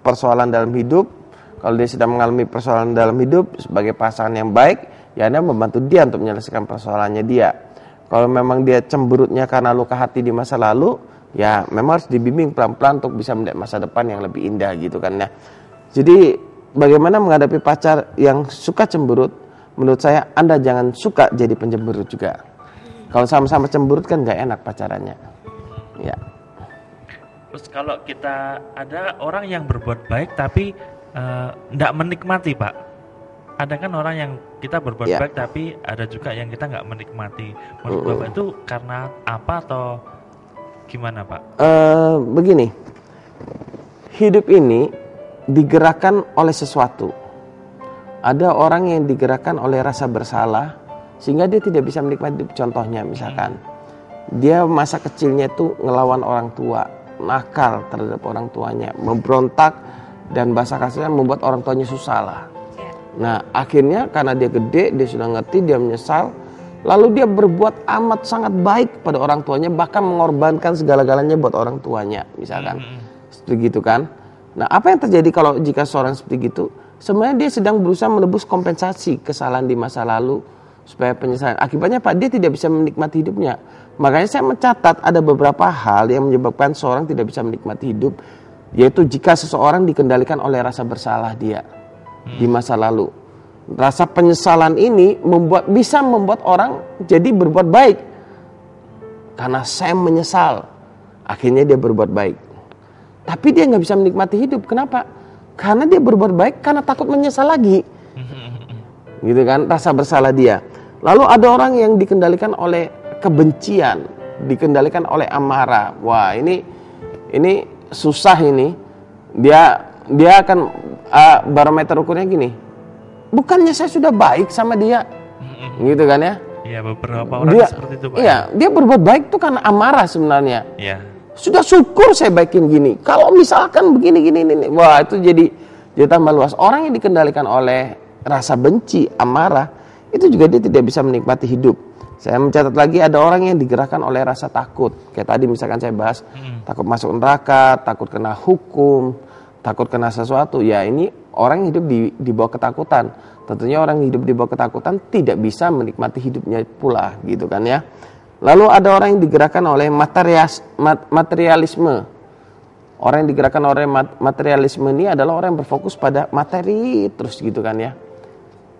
persoalan dalam hidup. Kalau dia sedang mengalami persoalan dalam hidup sebagai pasangan yang baik, ya Anda membantu dia untuk menyelesaikan persoalannya dia. Kalau memang dia cemberutnya karena luka hati di masa lalu, ya memang harus dibimbing pelan-pelan untuk bisa melihat masa depan yang lebih indah gitu kan ya. Jadi bagaimana menghadapi pacar yang suka cemberut? Menurut saya Anda jangan suka jadi pencemberut juga. Kalau sama-sama cemberut kan gak enak pacarannya. Ya. Terus kalau kita ada orang yang berbuat baik tapi nggak menikmati, Pak. Ada kan orang yang kita berbuat baik tapi ada juga yang kita nggak menikmati. Menurut Bapak itu karena apa atau gimana, Pak? Begini, hidup ini digerakkan oleh sesuatu. Ada orang yang digerakkan oleh rasa bersalah sehingga dia tidak bisa menikmati hidup. Contohnya misalkan dia masa kecilnya itu ngelawan orang tua, nakal terhadap orang tuanya, memberontak, dan bahasa kasarnya membuat orang tuanya susah lah. Nah akhirnya karena dia gede, dia sudah ngerti, dia menyesal, lalu dia berbuat amat sangat baik pada orang tuanya, bahkan mengorbankan segala-galanya buat orang tuanya misalkan. Seperti gitu kan. Nah apa yang terjadi kalau jika seorang seperti itu? Sebenarnya dia sedang berusaha menebus kompensasi kesalahan di masa lalu supaya penyesalan. Akibatnya Pak, dia tidak bisa menikmati hidupnya. Makanya saya mencatat ada beberapa hal yang menyebabkan seorang tidak bisa menikmati hidup, yaitu jika seseorang dikendalikan oleh rasa bersalah dia di masa lalu. Rasa penyesalan ini bisa membuat orang jadi berbuat baik. Karena saya menyesal, akhirnya dia berbuat baik. Tapi dia nggak bisa menikmati hidup. Kenapa? Karena dia berbuat baik karena takut menyesal lagi. Gitu kan, rasa bersalah dia. Lalu ada orang yang dikendalikan oleh kebencian, dikendalikan oleh amarah. Wah, ini susah ini. Dia akan barometer ukurnya gini. Bukannya saya sudah baik sama dia. Gitu kan ya? Iya, beberapa orang seperti itu, Pak. Iya, dia berbuat baik itu karena amarah sebenarnya. Iya. Sudah syukur saya baikin gini. Kalau misalkan begini, wah itu jadi tambah luas. Orang yang dikendalikan oleh rasa benci, amarah, itu juga dia tidak bisa menikmati hidup. Saya mencatat lagi ada orang yang digerakkan oleh rasa takut. Kayak tadi misalkan saya bahas, takut masuk neraka, takut kena hukum, takut kena sesuatu. Ya ini orang yang hidup di bawah ketakutan. Tentunya orang yang hidup di bawah ketakutan tidak bisa menikmati hidupnya pula, gitu kan ya. Lalu ada orang yang digerakkan oleh materialisme. Orang yang digerakkan oleh materialisme ini adalah orang yang berfokus pada materi terus gitu kan ya.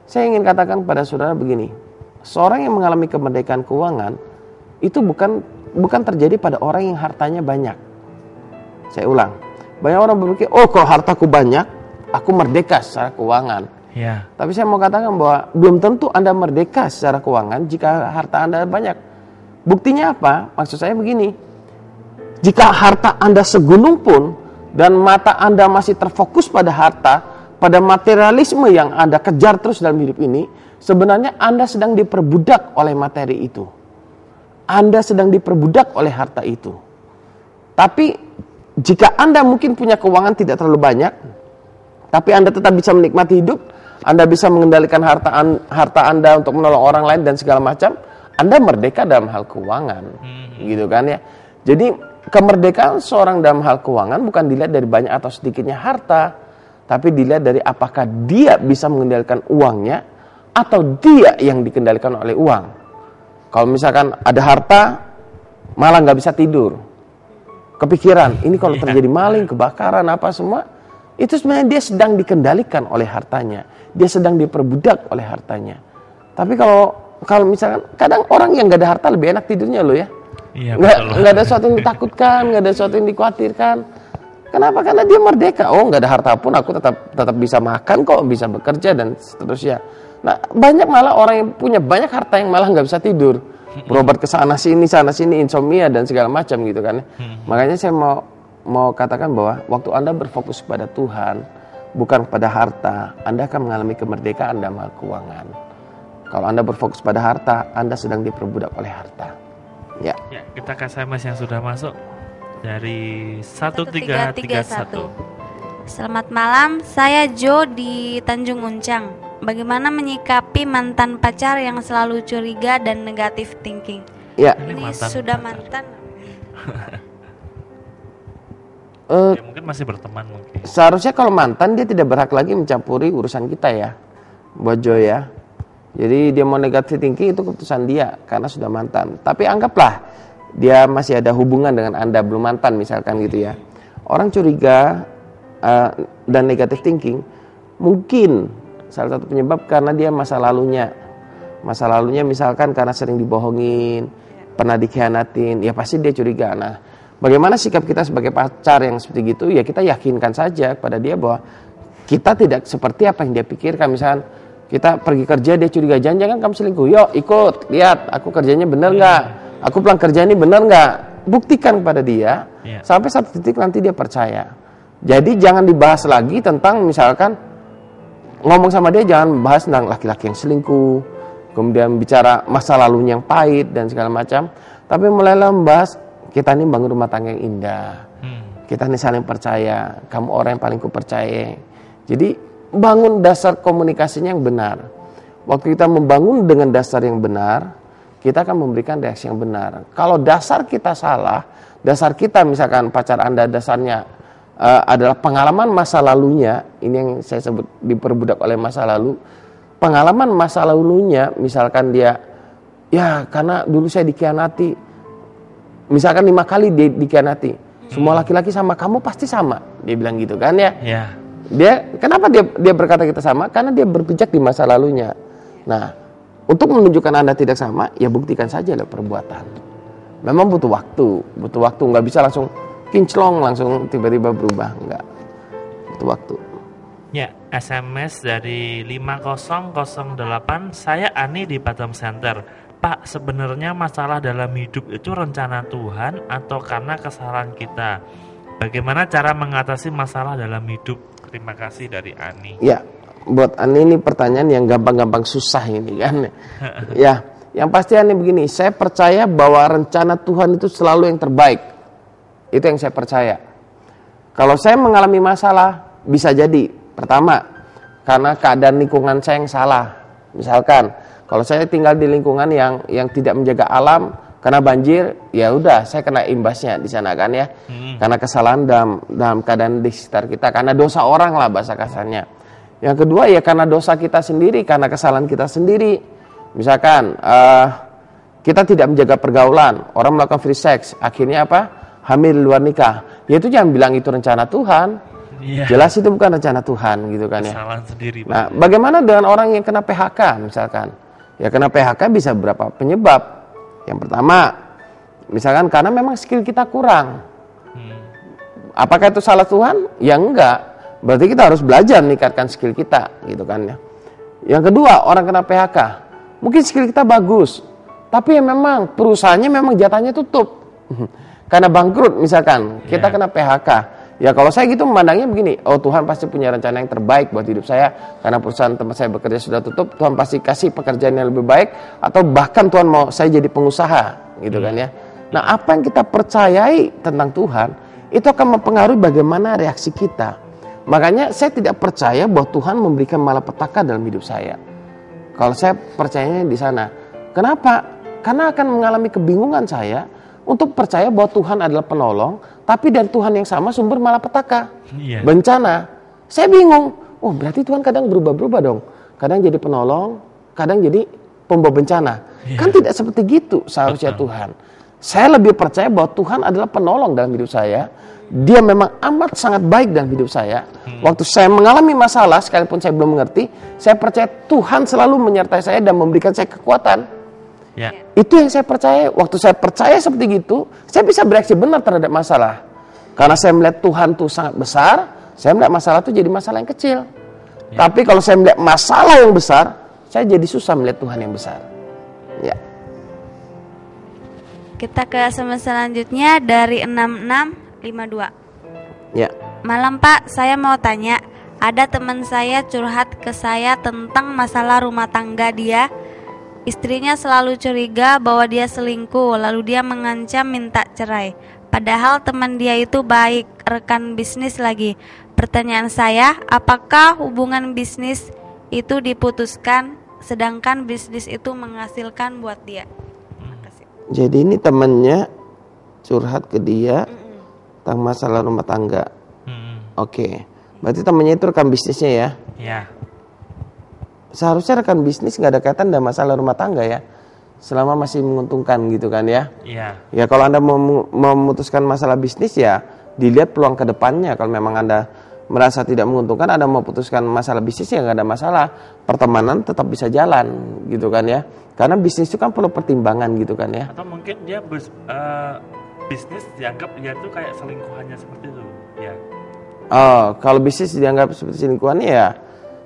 Saya ingin katakan pada saudara begini. Seorang yang mengalami kemerdekaan keuangan itu bukan terjadi pada orang yang hartanya banyak. Saya ulang. Banyak orang berpikir, oh kalau hartaku banyak, aku merdeka secara keuangan. Ya. Tapi saya mau katakan bahwa belum tentu Anda merdeka secara keuangan jika harta Anda banyak. Buktinya apa? Maksud saya begini, jika harta Anda segunung pun dan mata Anda masih terfokus pada harta, pada materialisme yang Anda kejar terus dalam hidup ini, sebenarnya Anda sedang diperbudak oleh materi itu. Anda sedang diperbudak oleh harta itu. Tapi jika Anda mungkin punya keuangan tidak terlalu banyak, tapi Anda tetap bisa menikmati hidup, Anda bisa mengendalikan harta Anda untuk menolong orang lain dan segala macam, Anda merdeka dalam hal keuangan, gitu kan ya. Jadi kemerdekaan seorang dalam hal keuangan bukan dilihat dari banyak atau sedikitnya harta, tapi dilihat dari apakah dia bisa mengendalikan uangnya atau dia yang dikendalikan oleh uang. Kalau misalkan ada harta, malah nggak bisa tidur, kepikiran, ini kalau terjadi maling, kebakaran, apa semua, itu sebenarnya dia sedang dikendalikan oleh hartanya, dia sedang diperbudak oleh hartanya. Tapi kalau misalkan kadang orang yang nggak ada harta lebih enak tidurnya loh ya. Iya, nggak ada sesuatu yang ditakutkan, nggak ada sesuatu yang dikhawatirkan. Kenapa? Karena dia merdeka. Oh, nggak ada harta pun aku tetap bisa makan kok, bisa bekerja dan seterusnya. Nah, banyak malah orang yang punya banyak harta yang malah nggak bisa tidur, berobat ke sana sini, insomnia dan segala macam gitu kan. Makanya saya mau katakan bahwa waktu Anda berfokus pada Tuhan, bukan pada harta, Anda akan mengalami kemerdekaan dalam hal keuangan. Kalau Anda berfokus pada harta, Anda sedang diperbudak oleh harta. Ya, kita ke SMS yang sudah masuk dari 1331. Selamat malam, saya Jo di Tanjung Uncang. bagaimana menyikapi mantan pacar yang selalu curiga dan negatif thinking? Ya. Ini sudah mantan. Ya, mungkin masih berteman mungkin. Seharusnya kalau mantan dia tidak berhak lagi mencampuri urusan kita ya, buat Joy ya. Jadi dia mau negatif thinking itu keputusan dia karena sudah mantan. Tapi anggaplah dia masih ada hubungan dengan Anda belum mantan misalkan gitu ya. Orang curiga dan negatif thinking mungkin salah satu penyebab karena dia masa lalunya misalkan karena sering dibohongin, pernah dikhianatin, ya pasti dia curiga. Nah, bagaimana sikap kita sebagai pacar yang seperti gitu? Ya kita yakinkan saja kepada dia bahwa kita tidak seperti apa yang dia pikirkan. Misalkan kita pergi kerja dia curiga, jangan kamu selingkuh, yuk ikut, lihat aku kerjanya bener nggak, aku pulang kerja ini bener nggak, buktikan kepada dia, sampai satu titik nanti dia percaya. Jadi jangan dibahas lagi tentang misalkan ngomong sama dia, jangan bahas tentang laki-laki yang selingkuh, kemudian bicara masa lalunya yang pahit dan segala macam, tapi mulailah membahas kita ini bangun rumah tangga yang indah, kita ini saling percaya, kamu orang yang paling kupercaya. Jadi bangun dasar komunikasinya yang benar. Waktu kita membangun dengan dasar yang benar, kita akan memberikan reaksi yang benar. Kalau dasar kita salah, dasar kita misalkan pacar Anda dasarnya adalah pengalaman masa lalunya, ini yang saya sebut diperbudak oleh masa lalu. Pengalaman masa lalunya, misalkan dia, ya karena dulu saya dikhianati, misalkan 5 kali dia dikhianati, semua laki-laki sama kamu pasti sama, dia bilang gitu kan ya. Dia kenapa dia berkata kita sama? Karena dia berpijak di masa lalunya. Nah, untuk menunjukkan Anda tidak sama, ya buktikan saja lah perbuatan. Memang butuh waktu, nggak bisa langsung kinclong langsung tiba-tiba berubah, enggak, butuh waktu. Ya, SMS dari 5008, saya Ani di Batam Center. Pak, sebenarnya masalah dalam hidup itu rencana Tuhan atau karena kesalahan kita? Bagaimana cara mengatasi masalah dalam hidup? Terima kasih dari Ani. Ya, buat Ani ini pertanyaan yang gampang-gampang susah ini kan. Ya, yang pasti Ani begini, saya percaya bahwa rencana Tuhan itu selalu yang terbaik. Itu yang saya percaya. Kalau saya mengalami masalah, bisa jadi pertama karena keadaan lingkungan saya yang salah. Misalkan kalau saya tinggal di lingkungan yang tidak menjaga alam, karena banjir, ya udah saya kena imbasnya di sana kan ya. Karena kesalahan dalam keadaan di sekitar kita, karena dosa orang lah bahasa kasarnya. Yang kedua ya karena dosa kita sendiri, karena kesalahan kita sendiri. Misalkan kita tidak menjaga pergaulan, orang melakukan free sex, akhirnya apa? Hamil luar nikah. Ya itu jangan bilang itu rencana Tuhan. Jelas itu bukan rencana Tuhan gitu kan ya. Kesalahan sendiri. Nah, bagaimana dengan orang yang kena PHK misalkan? Ya kena PHK bisa berapa penyebab. Yang pertama, misalkan karena memang skill kita kurang. Apakah itu salah Tuhan? Ya enggak. Berarti kita harus belajar meningkatkan skill kita gitu kan ya. Yang kedua, orang kena PHK. Mungkin skill kita bagus, tapi ya memang perusahaannya memang jatahnya tutup. Karena bangkrut misalkan, kita kena PHK. Ya kalau saya gitu memandangnya begini, oh Tuhan pasti punya rencana yang terbaik buat hidup saya. Karena perusahaan tempat saya bekerja sudah tutup, Tuhan pasti kasih pekerjaan yang lebih baik. Atau bahkan Tuhan mau saya jadi pengusaha gitu kan ya. Nah apa yang kita percayai tentang Tuhan, itu akan mempengaruhi bagaimana reaksi kita. Makanya saya tidak percaya bahwa Tuhan memberikan malapetaka dalam hidup saya. Kalau saya percayanya di sana. Kenapa? Karena akan mengalami kebingungan saya untuk percaya bahwa Tuhan adalah penolong, tapi dari Tuhan yang sama sumber malapetaka, bencana. Saya bingung. Oh berarti Tuhan kadang berubah-berubah dong. Kadang jadi penolong, kadang jadi pembawa bencana. Kan tidak seperti gitu seharusnya Tuhan. Saya lebih percaya bahwa Tuhan adalah penolong dalam hidup saya. Dia memang amat sangat baik dalam hidup saya. Waktu saya mengalami masalah, sekalipun saya belum mengerti, saya percaya Tuhan selalu menyertai saya dan memberikan saya kekuatan. Itu yang saya percaya. Waktu saya percaya seperti itu, saya bisa bereaksi benar terhadap masalah. Karena saya melihat Tuhan itu sangat besar, saya melihat masalah itu jadi masalah yang kecil. Tapi kalau saya melihat masalah yang besar, saya jadi susah melihat Tuhan yang besar. Ya. Kita ke SMS selanjutnya dari 6652. Ya. Malam Pak, saya mau tanya, ada teman saya curhat ke saya tentang masalah rumah tangga dia. Istrinya selalu curiga bahwa dia selingkuh, lalu dia mengancam minta cerai. Padahal teman dia itu baik, rekan bisnis lagi. Pertanyaan saya, apakah hubungan bisnis itu diputuskan, sedangkan bisnis itu menghasilkan buat dia. Makasih. Jadi ini temannya curhat ke dia tentang masalah rumah tangga. Oke. Berarti temannya itu rekan bisnisnya ya? Iya. Seharusnya rekan bisnis nggak ada kaitan dengan masalah rumah tangga ya, selama masih menguntungkan gitu kan ya? Iya. Ya kalau Anda mau memutuskan masalah bisnis ya dilihat peluang ke depannya. Kalau memang Anda merasa tidak menguntungkan, Anda mau putuskan masalah bisnis ya nggak ada masalah. Pertemanan tetap bisa jalan gitu kan ya. Karena bisnis itu kan perlu pertimbangan gitu kan ya. Atau mungkin dia bisnis dianggap dia tuh kayak selingkuhannya seperti itu ya. Oh, kalau bisnis dianggap seperti selingkuhannya ya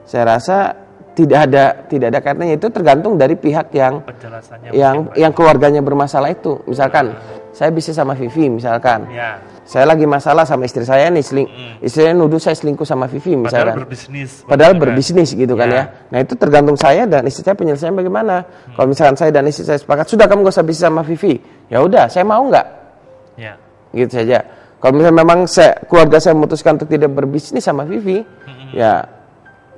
saya rasa tidak ada kaitannya. Itu tergantung dari pihak yang keluarganya bermasalah itu. Misalkan saya bisnis sama Vivi misalkan. Ya. Saya lagi masalah sama istri saya nih, istrinya nuduh saya selingkuh sama Vivi misalkan. Padahal berbisnis gitu kan ya. Nah itu tergantung saya dan istri saya penyelesaian bagaimana. Kalau misalkan saya dan istri saya sepakat, sudah kamu gak usah bisnis sama Vivi. Ya udah, saya mau nggak? Ya. Gitu saja. Kalau misalnya memang keluarga saya memutuskan untuk tidak berbisnis sama Vivi, ya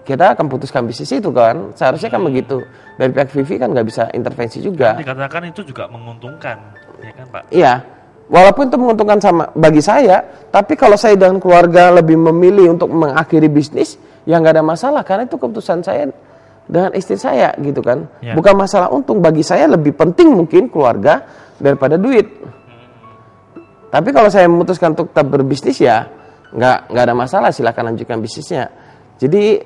kita akan putuskan bisnis itu kan. Seharusnya kan begitu. Dari pihak Vivi kan nggak bisa intervensi juga. Dikatakan itu juga menguntungkan, ya kan Pak? Iya. Walaupun itu menguntungkan bagi saya, tapi kalau saya dan keluarga lebih memilih untuk mengakhiri bisnis, ya nggak ada masalah karena itu keputusan saya dengan istri saya gitu kan. Ya. Bukan masalah untung, bagi saya lebih penting mungkin keluarga daripada duit. Tapi kalau saya memutuskan untuk tetap berbisnis ya nggak ada masalah, silakan lanjutkan bisnisnya. Jadi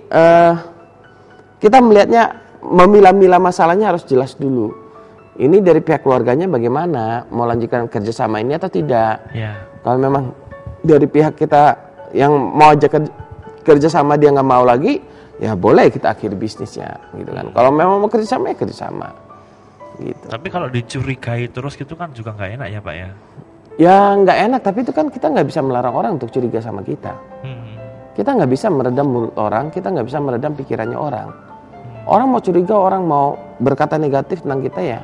kita melihatnya memilah-milah masalahnya harus jelas dulu. Ini dari pihak keluarganya bagaimana, mau lanjutkan kerjasama ini atau tidak. Ya. Kalau memang dari pihak kita yang mau ajak kerjasama dia nggak mau lagi, ya boleh kita akhiri bisnisnya, gitu kan. Kalau memang mau kerjasama ya kerjasama. Gitu. Tapi kalau dicurigai terus gitu kan juga nggak enak ya Pak ya? Ya nggak enak, tapi itu kan kita nggak bisa melarang orang untuk curiga sama kita. Kita nggak bisa meredam mulut orang, kita nggak bisa meredam pikirannya orang. Orang mau curiga, orang mau berkata negatif tentang kita ya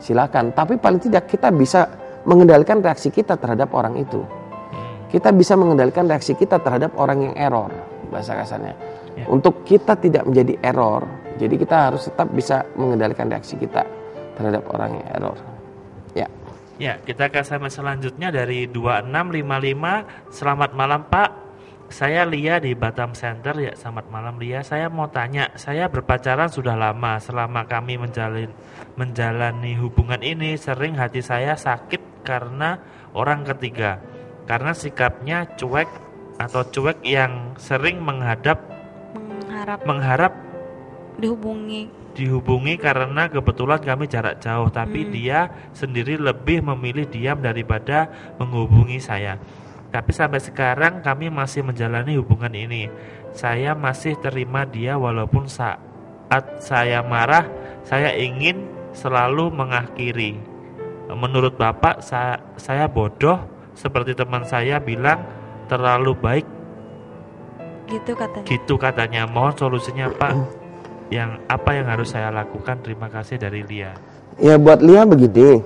silakan. Tapi paling tidak kita bisa mengendalikan reaksi kita terhadap orang itu. Kita bisa mengendalikan reaksi kita terhadap orang yang error, bahasa kasarnya. Ya. Untuk kita tidak menjadi error, jadi kita harus tetap bisa mengendalikan reaksi kita terhadap orang yang error. Ya. Ya, kita ke SMS selanjutnya dari 2655. Selamat malam Pak. Saya Lia di Batam Center ya. Selamat malam Lia. Saya mau tanya, saya berpacaran sudah lama. Selama kami menjalani hubungan ini, sering hati saya sakit karena orang ketiga. Karena sikapnya cuek yang sering mengharap dihubungi karena kebetulan kami jarak jauh, tapi dia sendiri lebih memilih diam daripada menghubungi saya. Tapi sampai sekarang kami masih menjalani hubungan ini. Saya masih terima dia walaupun saat saya marah, saya ingin selalu mengakhiri. Menurut Bapak, saya bodoh seperti teman saya bilang terlalu baik. Gitu katanya. Mohon solusinya Pak. Apa yang harus saya lakukan? Terima kasih dari Lia. Ya buat Lia begini.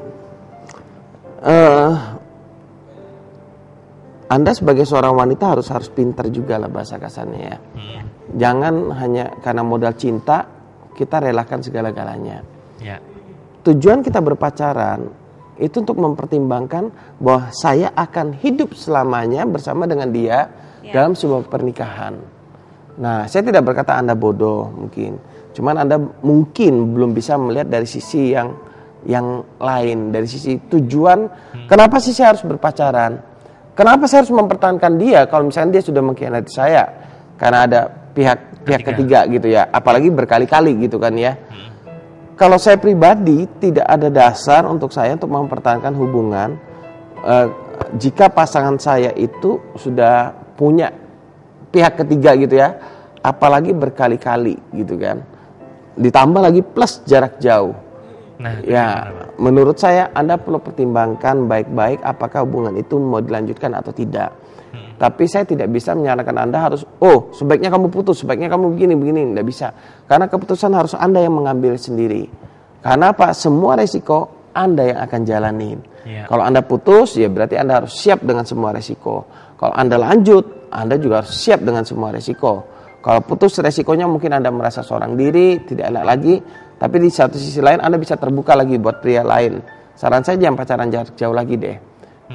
Anda sebagai seorang wanita harus pintar juga lah bahasa kasarnya ya. Jangan hanya karena modal cinta kita relakan segala-galanya. Ya. Tujuan kita berpacaran itu untuk mempertimbangkan bahwa saya akan hidup selamanya bersama dengan dia dalam sebuah pernikahan. Nah, saya tidak berkata Anda bodoh mungkin. Cuman Anda mungkin belum bisa melihat dari sisi yang lain, dari sisi tujuan. Kenapa sih saya harus berpacaran? Kenapa saya harus mempertahankan dia kalau misalnya dia sudah mengkhianati saya? Karena ada pihak ketiga gitu ya, apalagi berkali-kali gitu kan ya. Kalau saya pribadi tidak ada dasar untuk saya untuk mempertahankan hubungan jika pasangan saya itu sudah punya pihak ketiga gitu ya, apalagi berkali-kali gitu kan. Ditambah lagi plus jarak jauh. Nah, ya, menurut saya Anda perlu pertimbangkan baik-baik apakah hubungan itu mau dilanjutkan atau tidak. Tapi saya tidak bisa menyarankan Anda harus, sebaiknya kamu putus, sebaiknya kamu begini, tidak bisa. Karena keputusan harus Anda yang mengambil sendiri. Karena apa? Semua resiko Anda yang akan jalanin. Ya. Kalau Anda putus, ya berarti Anda harus siap dengan semua resiko. Kalau Anda lanjut, Anda juga harus siap dengan semua resiko. Kalau putus resikonya mungkin Anda merasa seorang diri, tidak enak lagi. Tapi di satu sisi lain Anda bisa terbuka lagi buat pria lain. Saran saya jangan pacaran jarak jauh lagi deh.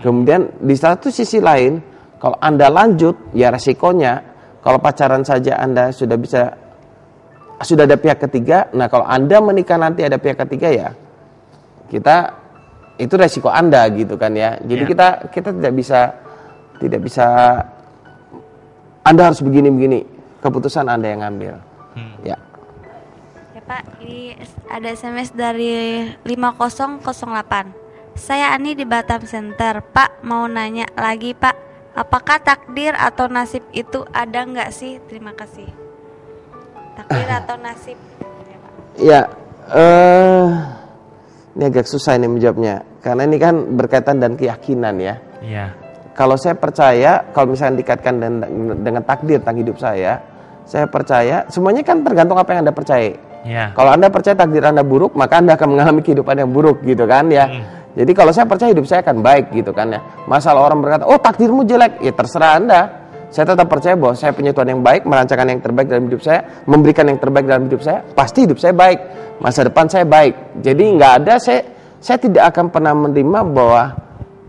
Kemudian di satu sisi lain, kalau Anda lanjut, ya resikonya kalau pacaran saja Anda sudah ada pihak ketiga. Nah kalau Anda menikah nanti ada pihak ketiga, ya itu resiko Anda gitu kan ya. Jadi kita tidak bisa Anda harus begini. Keputusan Anda yang ngambil. Ya. Ya Pak, ini ada SMS dari 5008. Saya Ani di Batam Center. Pak, mau nanya lagi Pak, apakah takdir atau nasib itu ada nggak sih? Terima kasih. Takdir atau nasib? Ya, ini agak susah ini menjawabnya. Karena ini kan berkaitan dan keyakinan ya. Iya. Kalau saya percaya, kalau misalnya dikaitkan dengan takdir tentang hidup saya percaya, semuanya kan tergantung apa yang Anda percaya. Ya. Kalau Anda percaya takdir Anda buruk, maka Anda akan mengalami kehidupan yang buruk gitu kan ya. Jadi kalau saya percaya hidup saya akan baik gitu kan ya. Masalah orang berkata, oh takdirmu jelek, ya terserah Anda. Saya tetap percaya bahwa saya punya Tuhan yang baik, merancangkan yang terbaik dalam hidup saya, memberikan yang terbaik dalam hidup saya, pasti hidup saya baik, masa depan saya baik. Jadi nggak ada, saya tidak akan pernah menerima bahwa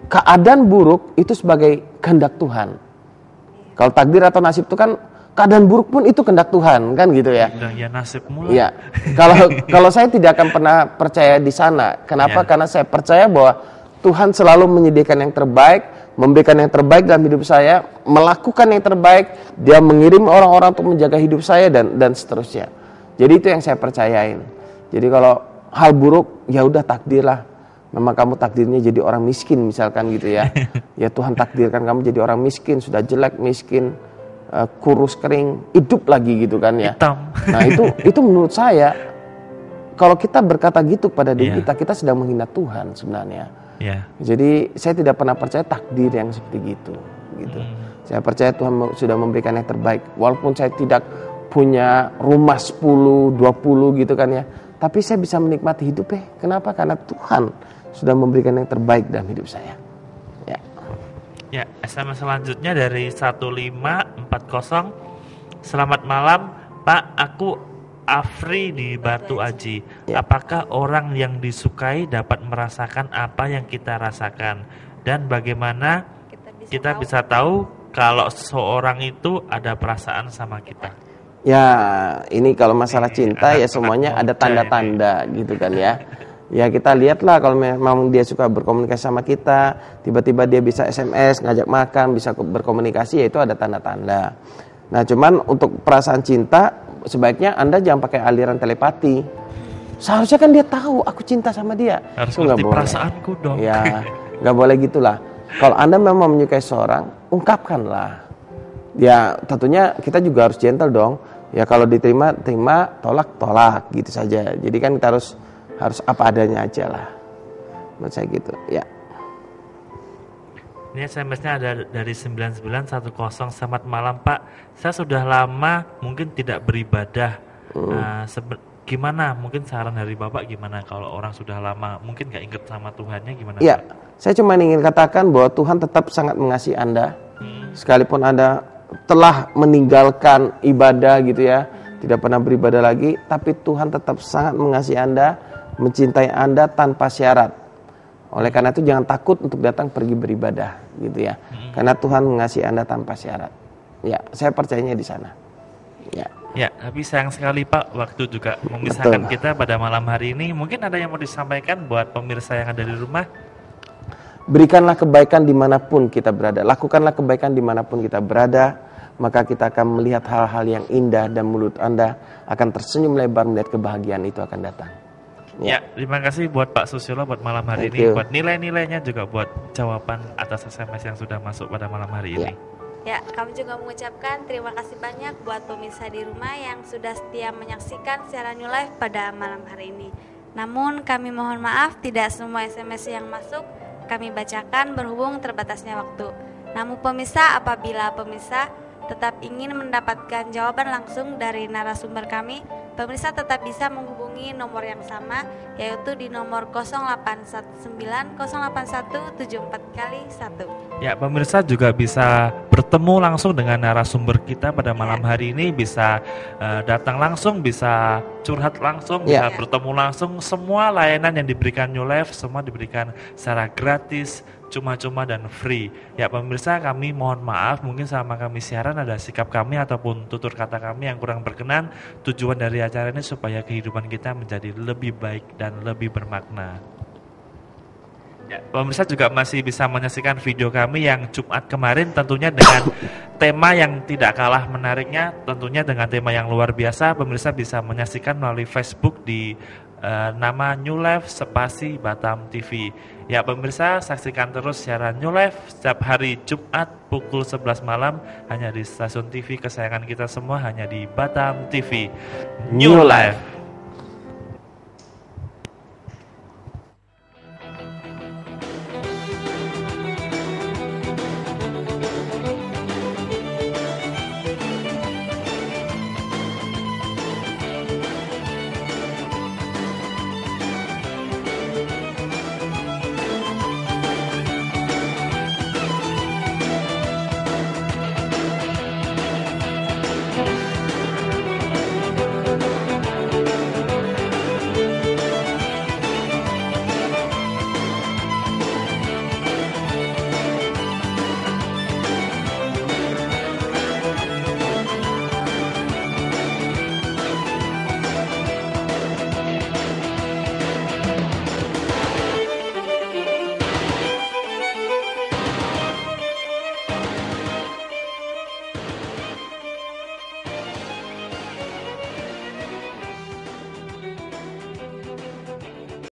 keadaan buruk itu sebagai kehendak Tuhan. Kalau takdir atau nasib itu kan keadaan buruk pun itu kehendak Tuhan kan gitu ya. Ya nasibmu lah. Iya. Kalau saya tidak akan pernah percaya di sana. Kenapa? Karena saya percaya bahwa Tuhan selalu menyediakan yang terbaik, memberikan yang terbaik dalam hidup saya, melakukan yang terbaik, Dia mengirim orang-orang untuk menjaga hidup saya dan seterusnya. Jadi itu yang saya percayain. Jadi kalau hal buruk, ya udah takdir lah. Memang kamu takdirnya jadi orang miskin misalkan gitu ya. Ya Tuhan takdirkan kamu jadi orang miskin, sudah jelek, miskin, kurus, kering, hidup lagi gitu kan ya. Hitam. Nah itu menurut saya, kalau kita berkata gitu pada diri kita sedang menghina Tuhan sebenarnya. Jadi saya tidak pernah percaya takdir yang seperti gitu. Saya percaya Tuhan sudah memberikan yang terbaik. Walaupun saya tidak punya rumah 10, 20 gitu kan ya, tapi saya bisa menikmati hidup ya. Kenapa? Karena Tuhan sudah memberikan yang terbaik dalam hidup saya. Ya, SMS selanjutnya dari 1540. Selamat malam, Pak. Aku Afri di Batu Aji. Apakah orang yang disukai dapat merasakan apa yang kita rasakan? Dan bagaimana kita bisa tahu kalau seseorang itu ada perasaan sama kita? Ya, ini kalau masalah cinta ya semuanya ada tanda-tanda gitu kan ya. Ya kita lihatlah kalau memang dia suka berkomunikasi sama kita, tiba-tiba dia bisa SMS, ngajak makan, bisa berkomunikasi, ya itu ada tanda-tanda. Nah cuman untuk perasaan cinta, sebaiknya Anda jangan pakai aliran telepati. Seharusnya kan dia tahu aku cinta sama dia. Harus ngerti perasaanku dong. Ya, nggak boleh gitulah. Kalau Anda memang menyukai seorang, ungkapkanlah. Ya tentunya kita juga harus gentle dong. Ya kalau diterima, terima, tolak gitu saja. Jadi kan kita harus apa adanya aja lah. Menurut saya gitu, ya. Ini SMS-nya ada dari 9910. Selamat malam Pak. Saya sudah lama mungkin tidak beribadah. Gimana? Mungkin saran dari Bapak gimana kalau orang sudah lama mungkin gak ingat sama Tuhannya gimana? Ya, saya cuma ingin katakan bahwa Tuhan tetap sangat mengasihi Anda. Sekalipun Anda telah meninggalkan ibadah gitu ya, tidak pernah beribadah lagi, tapi Tuhan tetap sangat mengasihi Anda, mencintai Anda tanpa syarat. Oleh karena itu jangan takut untuk datang pergi beribadah gitu ya. Karena Tuhan mengasihi Anda tanpa syarat. Ya, saya percayanya di sana. Ya. Ya, tapi sayang sekali Pak, waktu juga memisahkan kita pada malam hari ini. Mungkin ada yang mau disampaikan buat pemirsa yang ada di rumah? Berikanlah kebaikan dimanapun kita berada. Lakukanlah kebaikan dimanapun kita berada. Maka kita akan melihat hal-hal yang indah dan mulut Anda akan tersenyum lebar melihat kebahagiaan itu akan datang. Ya, terima kasih buat Pak Susilo buat malam hari ini, buat nilai-nilainya juga buat jawaban atas SMS yang sudah masuk pada malam hari ini. Ya, kami juga mengucapkan terima kasih banyak buat pemirsa di rumah yang sudah setia menyaksikan siaran New Life pada malam hari ini. Namun kami mohon maaf tidak semua SMS yang masuk kami bacakan berhubung terbatasnya waktu. Namun pemirsa, apabila pemirsa tetap ingin mendapatkan jawaban langsung dari narasumber kami, Pemirsa tetap bisa menghubungi nomor yang sama, yaitu di nomor 0819-081-74 kali 1. Ya, pemirsa juga bisa bertemu langsung dengan narasumber kita pada malam hari ini, bisa datang langsung, bisa curhat langsung, bisa bertemu langsung. Semua layanan yang diberikan New Life semua diberikan secara gratis, cuma-cuma dan free. Ya pemirsa, kami mohon maaf mungkin sama kami siaran ada sikap kami ataupun tutur kata kami yang kurang berkenan. Tujuan dari acara ini supaya kehidupan kita menjadi lebih baik dan lebih bermakna. Ya, pemirsa juga masih bisa menyaksikan video kami yang Jumat kemarin tentunya dengan tema yang tidak kalah menariknya, tentunya dengan tema yang luar biasa. Pemirsa bisa menyaksikan melalui Facebook di nama New Life Spasi Batam TV. Ya pemirsa, saksikan terus siaran New Life setiap hari Jumat pukul 11 malam hanya di stasiun TV kesayangan kita semua, hanya di Batam TV. New Life.